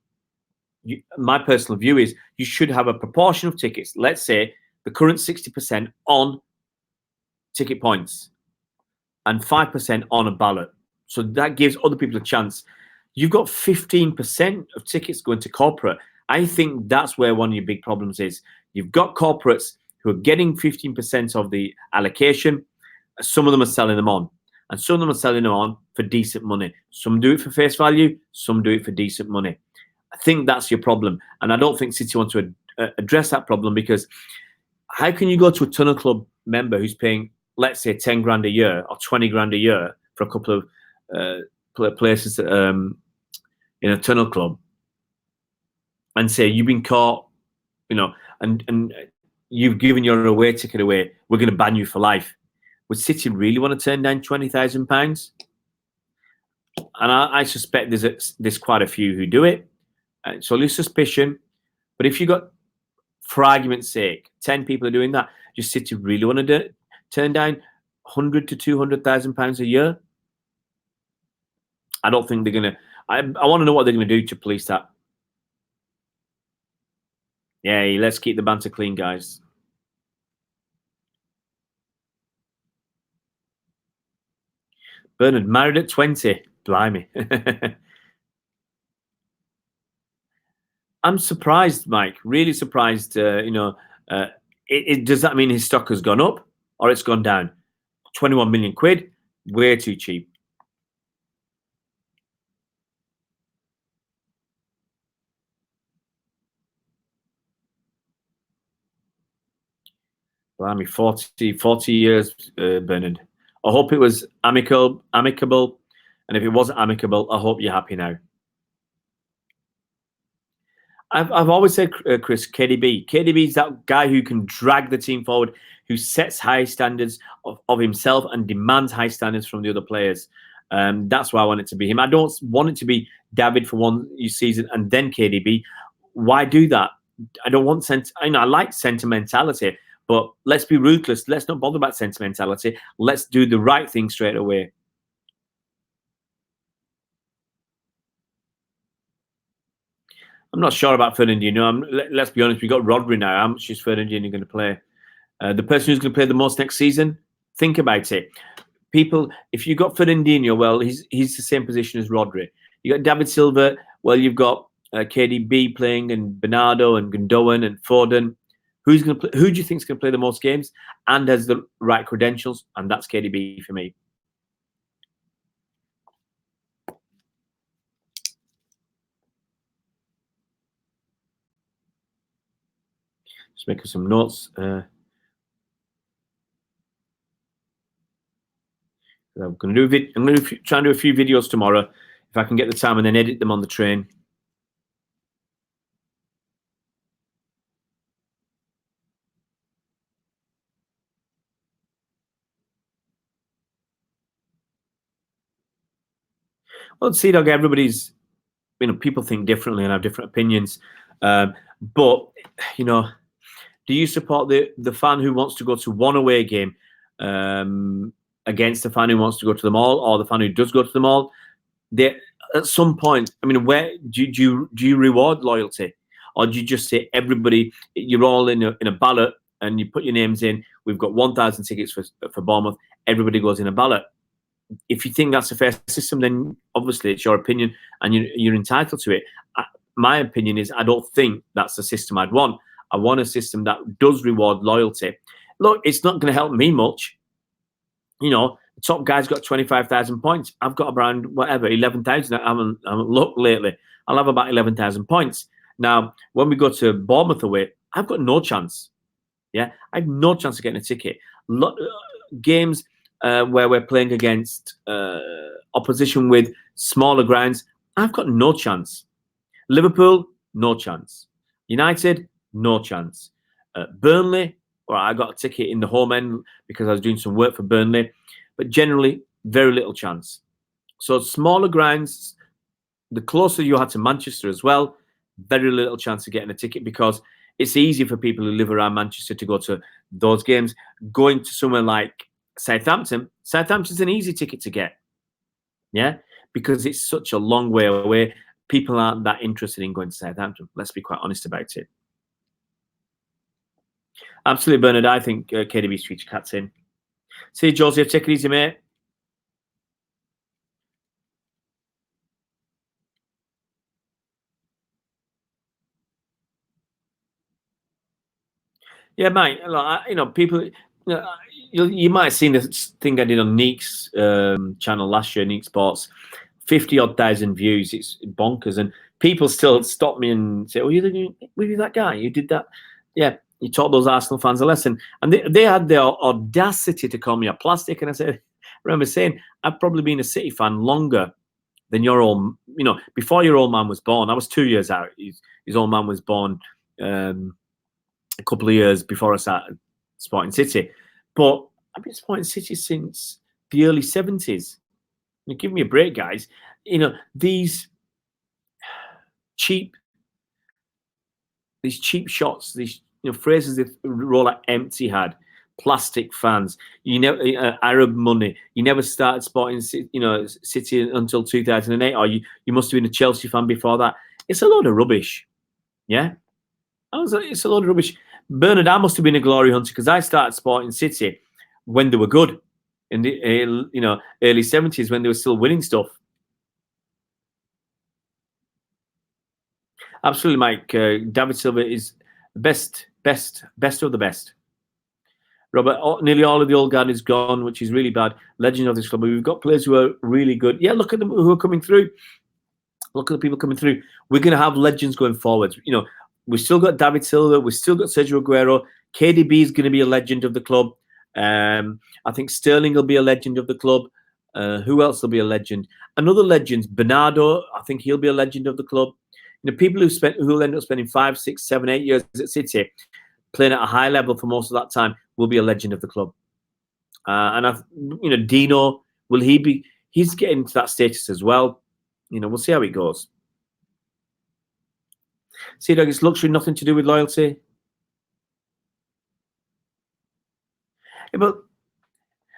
my personal view is you should have a proportion of tickets. Let's say the current 60% on ticket points and 5% on a ballot. So that gives other people a chance. You've got 15% of tickets going to corporate. I think that's where one of your big problems is. You've got corporates who are getting 15% of the allocation. Some of them are selling them on, and some of them are selling them on for decent money. Some do it for face value, some do it for decent money. I think that's your problem, and I don't think City want to address that problem, because how can you go to a Tunnel Club member who's paying, let's say, 10 grand a year or 20 grand a year for a couple of places in a Tunnel Club, and say you've been caught, and you've given your away ticket away, we're going to ban you for life. Would City really want to turn down £20,000? And I suspect there's quite a few who do it. It's only suspicion. But if you got, for argument's sake, 10 people are doing that, does City really want to turn down £100,000 to £200,000 a year? I don't think they're going to. I want to know what they're going to do to police that. Yeah, let's keep the banter clean, guys. Bernard, married at 20. Blimey. I'm surprised, Mike. Really surprised. Does that mean his stock has gone up or it's gone down? 21 million quid, way too cheap. Blimey, 40 years, Bernard. I hope it was amicable. And if it wasn't amicable, I hope you're happy now. I've always said, Chris, KDB. KDB is that guy who can drag the team forward, who sets high standards of himself and demands high standards from the other players. That's why I want it to be him. I don't want it to be David for one season and then KDB. Why do that? I don't want I like sentimentality, but let's be ruthless. Let's not bother about sentimentality. Let's do the right thing straight away. I'm not sure about Fernandinho. Let's be honest, we've got Rodri now. How much is Fernandinho going to play? The person who's going to play the most next season? Think about it. People, if you've got Fernandinho, well, he's the same position as Rodri. You got David Silva, well, you've got KDB playing, and Bernardo and Gundogan and Foden. Who's going to play? Who do you think is going to play the most games and has the right credentials? And that's KDB for me. Just making some notes. I'm going to try and do a few videos tomorrow if I can get the time, and then edit them on the train. Well, see, Dog, everybody's, people think differently and have different opinions. But, do you support the fan who wants to go to one away game against the fan who wants to go to them all, or the fan who does go to them all? At some point, where do you reward loyalty, or do you just say everybody, you're all in a ballot and you put your names in? We've got 1,000 tickets for Bournemouth. Everybody goes in a ballot. If you think that's a fair system, then obviously it's your opinion and you're entitled to it. My opinion is I don't think that's the system I'd want. I want a system that does reward loyalty. Look, it's not going to help me much. The top guy's got 25,000 points. I've got around 11,000. I haven't looked lately. I'll have about 11,000 points. Now, when we go to Bournemouth away, I've got no chance. Yeah, I have no chance of getting a ticket. Games where we're playing against opposition with smaller grounds, I've got no chance. Liverpool, no chance. United, no chance. Burnley, I got a ticket in the home end because I was doing some work for Burnley, but generally, very little chance. So smaller grounds, the closer you are to Manchester as well, very little chance of getting a ticket, because it's easy for people who live around Manchester to go to those games. Going to somewhere like Southampton's an easy ticket to get. Yeah, because it's such a long way away. People aren't that interested in going to Southampton. Let's be quite honest about it. Absolutely, Bernard. I think KDB's future cat's in. See you, Joseph. Take it easy, mate. Yeah, mate. People. You might have seen this thing I did on Neek's channel last year, Neek Sports. 50-odd thousand views. It's bonkers, and people still stop me and say, "Oh, were you that guy? You did that? Yeah, you taught those Arsenal fans a lesson." And they had the audacity to call me a plastic. And I said, I remember saying, "I've probably been a City fan longer than your old, before your old man was born. I was 2 years out. His old man was born a couple of years before I started Sporting City, but I've been Sporting City since the early 70s. Give me a break, guys. These cheap shots, these phrases that roll like empty had, plastic fans. Arab money. You never started Sporting City until 2008, or you must have been a Chelsea fan before that. It's a load of rubbish. Yeah, it's a load of rubbish. Bernard, I must have been a glory hunter because I started Sporting City when they were good in the early 70s when they were still winning stuff. Absolutely, Mike. David Silva is the best of the best. Robert, nearly all of the old guard is gone, which is really bad. Legend of this club. But we've got players who are really good. Yeah, look at them who are coming through. Look at the people coming through. We're going to have legends going forward. We've still got David Silva. We've still got Sergio Aguero. KDB is going to be a legend of the club. I think Sterling will be a legend of the club. Who else will be a legend? Another legend, Bernardo. I think he'll be a legend of the club. People who'll end up spending 5, 6, 7, 8 years at City, playing at a high level for most of that time, will be a legend of the club. And Dino, will he be? He's getting to that status as well. We'll see how it goes. See, Doug, it's luxury, nothing to do with loyalty. Yeah, but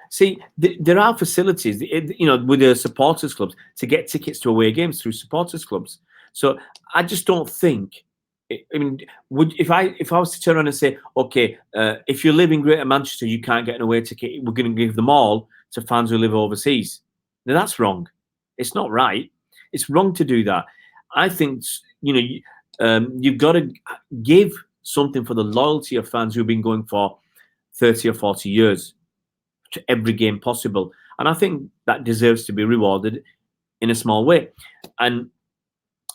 see, there are facilities, with the supporters clubs to get tickets to away games through supporters clubs. So I just don't think. I mean, if I was to turn around and say, okay, if you live in Greater Manchester, you can't get an away ticket. We're going to give them all to fans who live overseas. Now that's wrong. It's not right. It's wrong to do that. I think you've got to give something for the loyalty of fans who've been going for 30 or 40 years to every game possible, and I think that deserves to be rewarded in a small way. And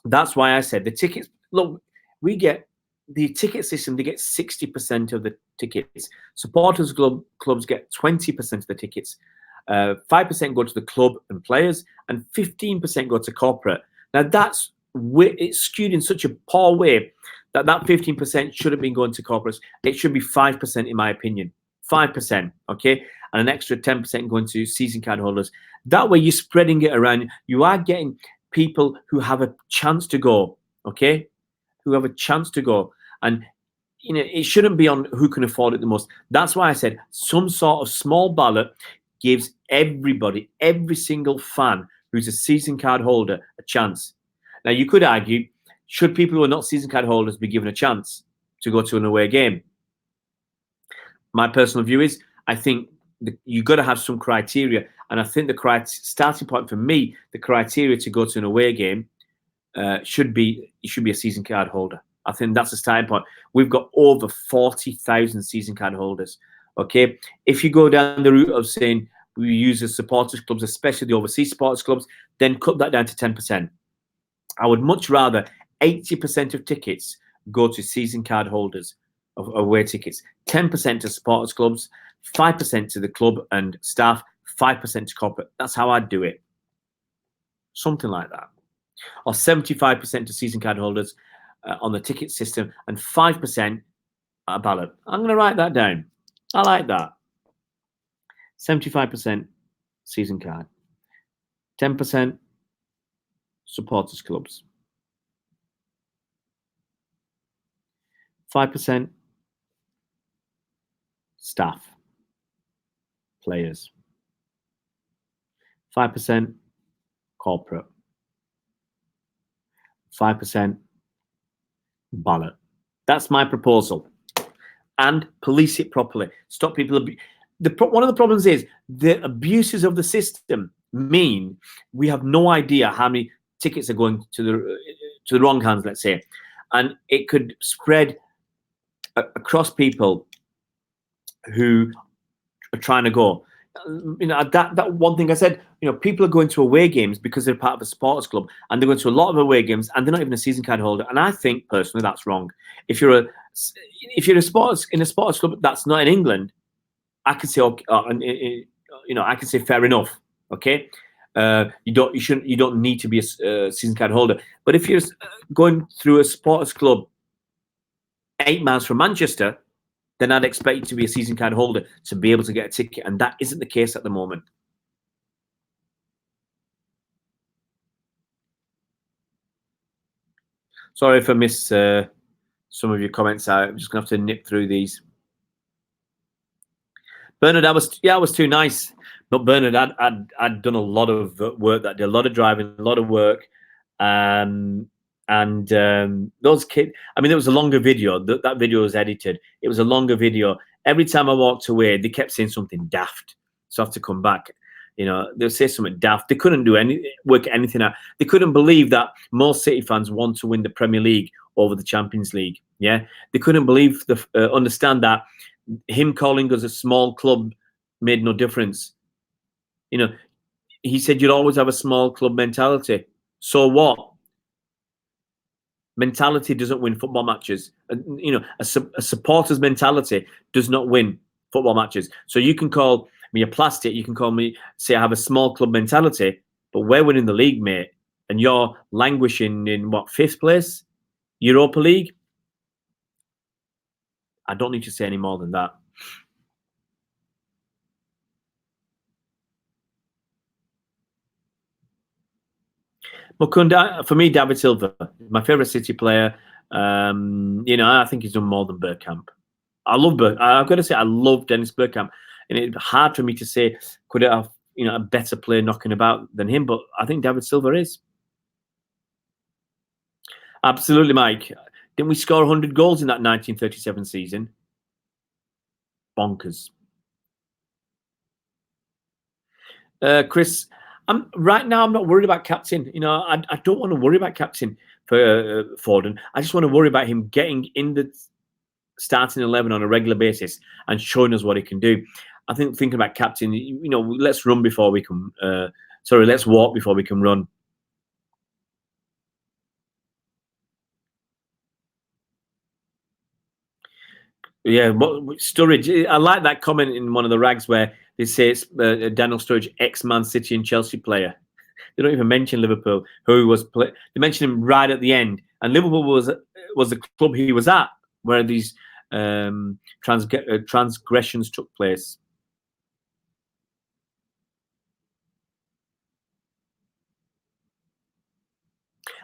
that's why I said the tickets. Look, we get the ticket system. They get 60% of the tickets. Supporters clubs get 20% of the tickets. 5% go to the club and players, and 15% go to corporate. Now it's skewed in such a poor way that 15% should have been going to corporates. It should be 5%, in my opinion. 5%, okay, and an extra 10% going to season card holders. That way, you're spreading it around. You are getting people who have a chance to go, okay, who have a chance to go, and it shouldn't be on who can afford it the most. That's why I said some sort of small ballot gives everybody, every single fan who's a season card holder, a chance. Now, you could argue, should people who are not season card holders be given a chance to go to an away game? My personal view is, I think you've got to have some criteria. And I think the starting point for me, the criteria to go to an away game should be a season card holder. I think that's the starting point. We've got over 40,000 season card holders. Okay, if you go down the route of saying we use the supporters clubs, especially the overseas supporters clubs, then cut that down to 10%. I would much rather 80% of tickets go to season card holders of away tickets, 10% to supporters clubs, 5% to the club and staff, 5% to corporate. That's how I'd do it. Something like that. Or 75% to season card holders on the ticket system and 5% a ballot. I'm going to write that down. I like that. 75% season card. 10% supporters clubs. 5% staff, players. 5% corporate. 5% ballot. That's my proposal. And police it properly. Stop people. One of the problems is the abuses of the system mean we have no idea how many tickets are going to the wrong hands, let's say, and it could spread across people who are trying to go. That one thing I said, people are going to away games because they're part of a supporters club, and they're going to a lot of away games, and they're not even a season card holder. And I think personally that's wrong. If you're a sports in a sports club that's not in England, I can say okay, I can say fair enough. Okay, you don't need to be a season card holder. But if you're going through a supporters club 8 miles from Manchester, then I'd expect you to be a season card holder to be able to get a ticket, and that isn't the case at the moment. Sorry if I missed some of your comments out. I'm just gonna have to nip through these. Bernard, I was too nice, but Bernard, I'd done a lot of work that day, a lot of driving, a lot of work, and those kids. I mean, it was a longer video. That video was edited. It was a longer video. Every time I walked away, they kept saying something daft, so I have to come back. They'll say something daft. They couldn't work anything out. They couldn't believe that most City fans want to win the Premier League over the Champions League. Yeah, they couldn't believe understand that him calling us a small club made no difference. He said you'd always have a small club mentality. So what? Mentality doesn't win football matches. A supporter's mentality does not win football matches. So you can call me a plastic. You can call me, say I have a small club mentality, but we're winning the league, mate. And you're languishing in what, 5th place? Europa League? I don't need to say any more than that. Mukunda, for me, David Silva, my favourite City player. I think he's done more than Bergkamp. I've got to say, I love Dennis Bergkamp, and it's hard for me to say could it have a better player knocking about than him. But I think David Silva is. Absolutely, Mike. Didn't we score 100 goals in that 1937 season? Bonkers. Chris, right now I'm not worried about captain. I don't want to worry about captain for Foden. I just want to worry about him getting in the starting 11 on a regular basis and showing us what he can do. I think thinking about captain, let's run before we can. Let's walk before we can run. Yeah, Sturridge. I like that comment in one of the rags where they say it's Daniel Sturridge, ex-Man City and Chelsea player. They don't even mention Liverpool, who he was. They mention him right at the end, and Liverpool was the club he was at where these transgressions took place.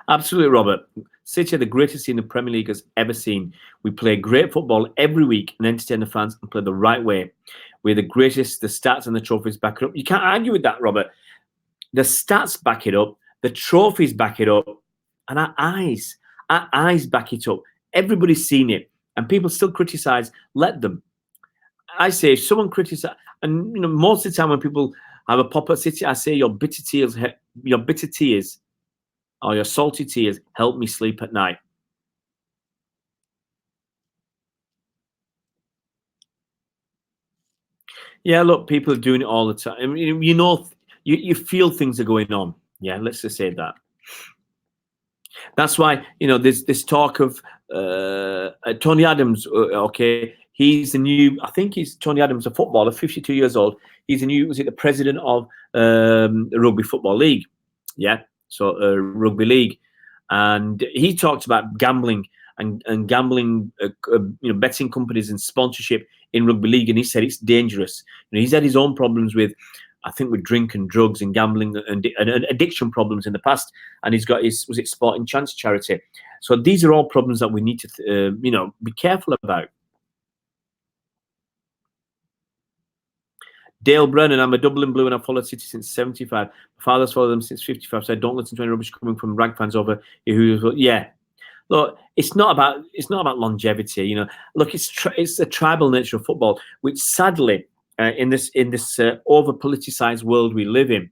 Absolutely, Robert. City are the greatest team the Premier League has ever seen. We play great football every week and entertain the fans and play the right way. We're the greatest. The stats and the trophies back it up. You can't argue with that, Robert. The stats back it up. The trophies back it up. And our eyes back it up. Everybody's seen it. And people still criticize. Let them. I say, if someone criticizes, and most of the time when people have a pop at City, I say your bitter tears or your salty tears help me sleep at night. Yeah, look, people are doing it all the time. I mean, you feel things are going on. Yeah, let's just say that. That's why there's this talk of Tony Adams. Okay, he's the new. I think he's Tony Adams, a footballer, 52 years old. He's the new. Was it the president of the Rugby Football League? Yeah, so rugby league, and he talked about gambling and gambling, betting companies and sponsorship in rugby league, and he said it's dangerous. He's had his own problems with, I think, with drink and drugs and gambling and addiction problems in the past, and he's got his Sporting Chance charity. So these are all problems that we need to be careful about. Dale Brennan, I'm a Dublin Blue and I've followed City since 75. My father's followed them since 55, so I don't listen to any rubbish coming from rag fans over who. Yeah, look, it's not about longevity. Look, it's the tribal nature of football, which sadly, in this over politicized world we live in,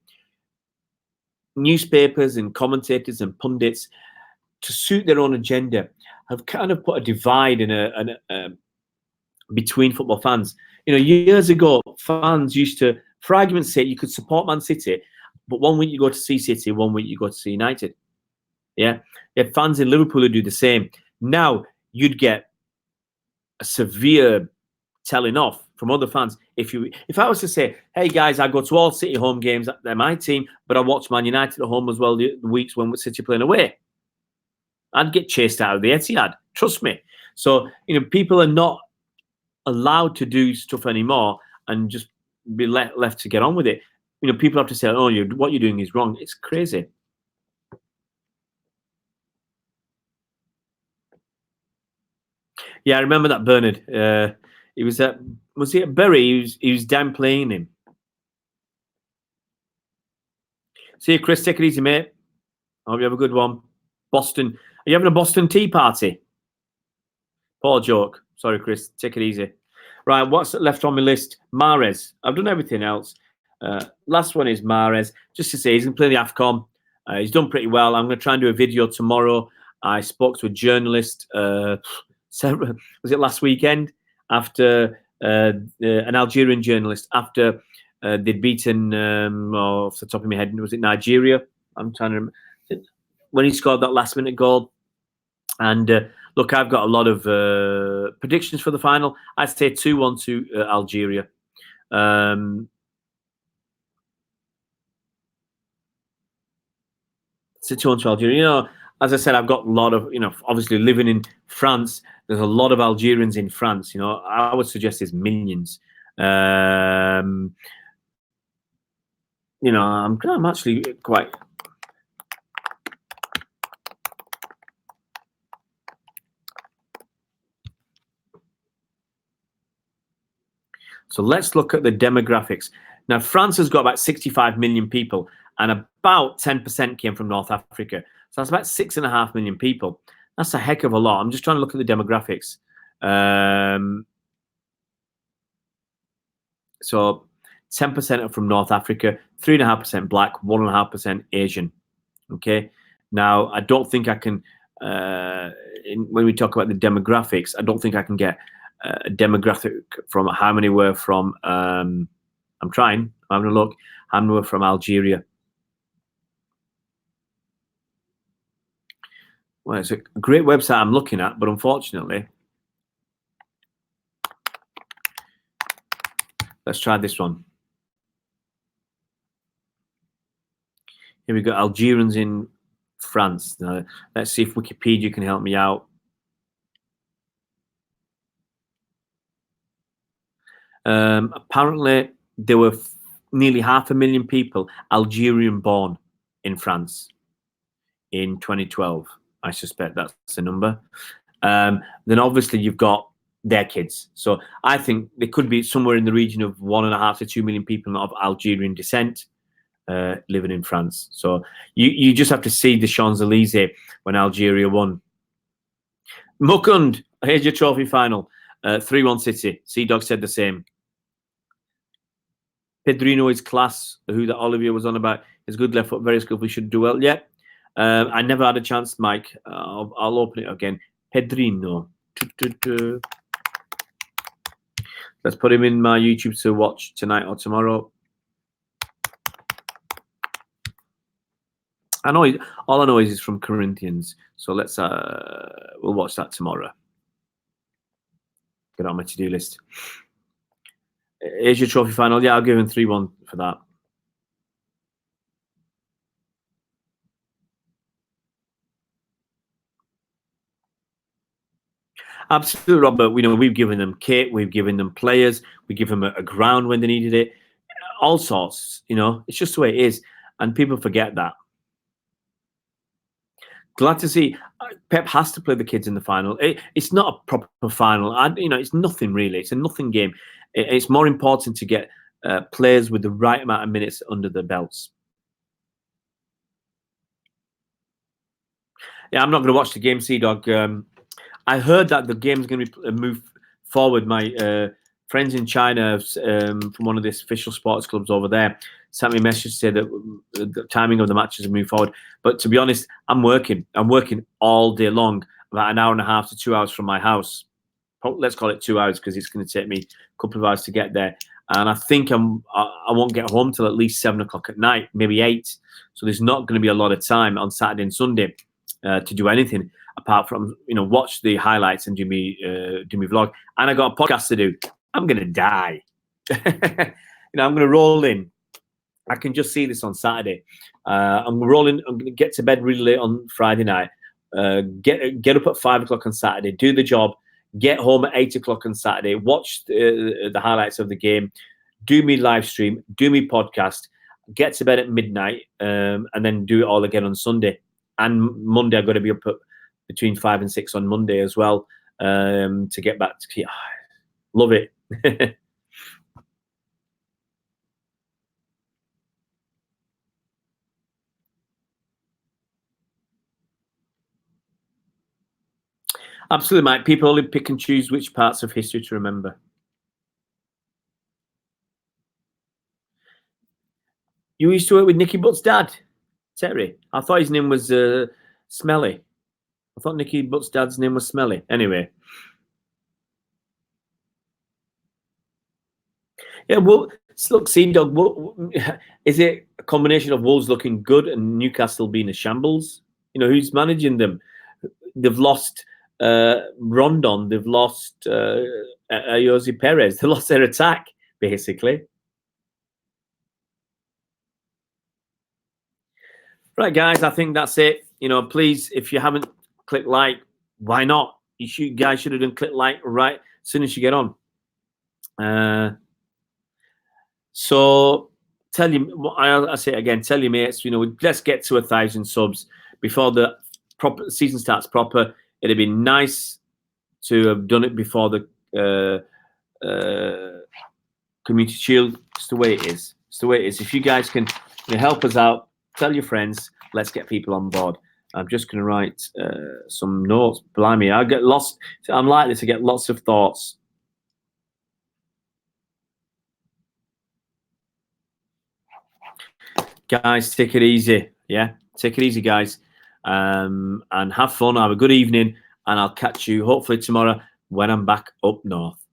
newspapers and commentators and pundits, to suit their own agenda, have kind of put a divide in between football fans. years ago, fans used to, for argument's sake, you could support Man City, but one week you go to see City, one week you go to see United. Yeah, you have fans in Liverpool who do the same. Now you'd get a severe telling off from other fans if I was to say, hey guys, I go to all City home games, they're my team, but I watch Man United at home as well the weeks when City playing away, I'd get chased out of the Etihad. Trust me. So people are not allowed to do stuff anymore and just be left to get on with it. People have to say, oh, what you're doing is wrong. It's crazy. Yeah, I remember that Bernard. He was he at Bury? He was downplaying him. See you, Chris. Take it easy, mate. I hope you have a good one. Boston. Are you having a Boston tea party? Poor joke. Sorry, Chris. Take it easy. Right, what's left on my list? Mahrez. I've done everything else. Last one is Mahrez. Just to say, he's going to play the AFCON. He's done pretty well. I'm going to try and do a video tomorrow. I spoke to a journalist, was it last weekend? After an Algerian journalist, after they'd beaten, off the top of my head, was it Nigeria? I'm trying to remember. When he scored that last-minute goal. And look, I've got a lot of predictions for the final. I'd say 2-1 to Algeria. It's a 2-1 to Algeria. As I said, I've got a lot of, obviously living in France, there's a lot of Algerians in France. I would suggest there's millions. I'm actually quite... So let's look at the demographics. Now, France has got about 65 million people, and about 10% came from North Africa. So that's about 6.5 million people. That's a heck of a lot. I'm just trying to look at the demographics. So 10% are from North Africa, 3.5% black, 1.5% Asian. Okay. Now, I don't think I can, when we talk about the demographics, I don't think I can get a demographic from how many were from, I'm having a look, how many were from Algeria. Well, it's a great website I'm looking at, but unfortunately, let's try this one. Here we go, Algerians in France. Now, let's see if Wikipedia can help me out. Apparently, there were nearly 500,000 people Algerian born in France in 2012. I suspect that's the number. Then obviously you've got their kids. So I think there could be somewhere in the region of 1.5 to 2 million people of Algerian descent living in France. So you just have to see the Champs-Elysees when Algeria won. Mukund, here's your trophy final. 3-1 City. Sea-Dog said the same. Pedrino is class, who that Olivier was on about. His good left foot, very skillful. We should do well. Yeah. I never had a chance, Mike. I'll open it again. Pedrino. Let's put him in my YouTube to watch tonight or tomorrow. All I know is he's from Corinthians. So let's we'll watch that tomorrow. Get on my to-do list. Here's your trophy final. Yeah, I'll give him 3-1 for that. Absolutely, Robert. We've given them kit, we've given them players, we give them a ground when they needed it, all sorts. It's just the way it is, and people forget that. Glad to see Pep has to play the kids in the final. It's not a proper final. It's nothing really. It's a nothing game. It's more important to get players with the right amount of minutes under their belts. Yeah, I'm not going to watch the game, Sea-Dog. I heard that the game is going to be moved forward. My friends in China from one of the official sports clubs over there sent me a message to say that the timing of the matches have moved forward. But to be honest, I'm working. I'm working all day long, about 1.5 to 2 hours from my house. let's call it 2 hours, because it's going to take me a couple of hours to get there. And I think I won't get home till at least 7 o'clock at night, maybe 8. So there's not going to be a lot of time on Saturday and Sunday to do anything apart from, watch the highlights and do me vlog. And I got a podcast to do. I'm going to die. I'm going to roll in. I can just see this on Saturday. I'm rolling. I'm going to get to bed really late on Friday night. Get up at 5 o'clock on Saturday. Do the job. Get home at 8 o'clock on Saturday. Watch the highlights of the game. Do me live stream. Do me podcast. Get to bed at midnight, and then do it all again on Sunday. And Monday, I've got to be up at between 5 and 6 on Monday as well, to get back to. Love it. Absolutely, Mike. People only pick and choose which parts of history to remember. You used to work with Nicky Butt's dad, Terry. I thought his name was Smelly. I thought Nicky Butt's dad's name was Smelly. Anyway. Yeah, well, look, Sea Dog, is it a combination of Wolves looking good and Newcastle being a shambles? Who's managing them? They've lost Rondon. They've lost Jose Perez. They lost their attack, basically. Right, guys, I think that's it. Please, if you haven't clicked like, why not? You guys should have done click like right as soon as you get on. So tell you, I say it again, tell your mates, let's get to 1,000 subs before the proper season starts proper. It'd be nice to have done it before the Community Shield. It's the way it is. It's the way it is. If you guys can help us out, tell your friends, let's get people on board. I'm just going to write some notes. Blimey, I get lost. I'm likely to get lots of thoughts. Guys, take it easy. Yeah, take it easy, guys. And have fun. Have a good evening. And I'll catch you hopefully tomorrow when I'm back up north.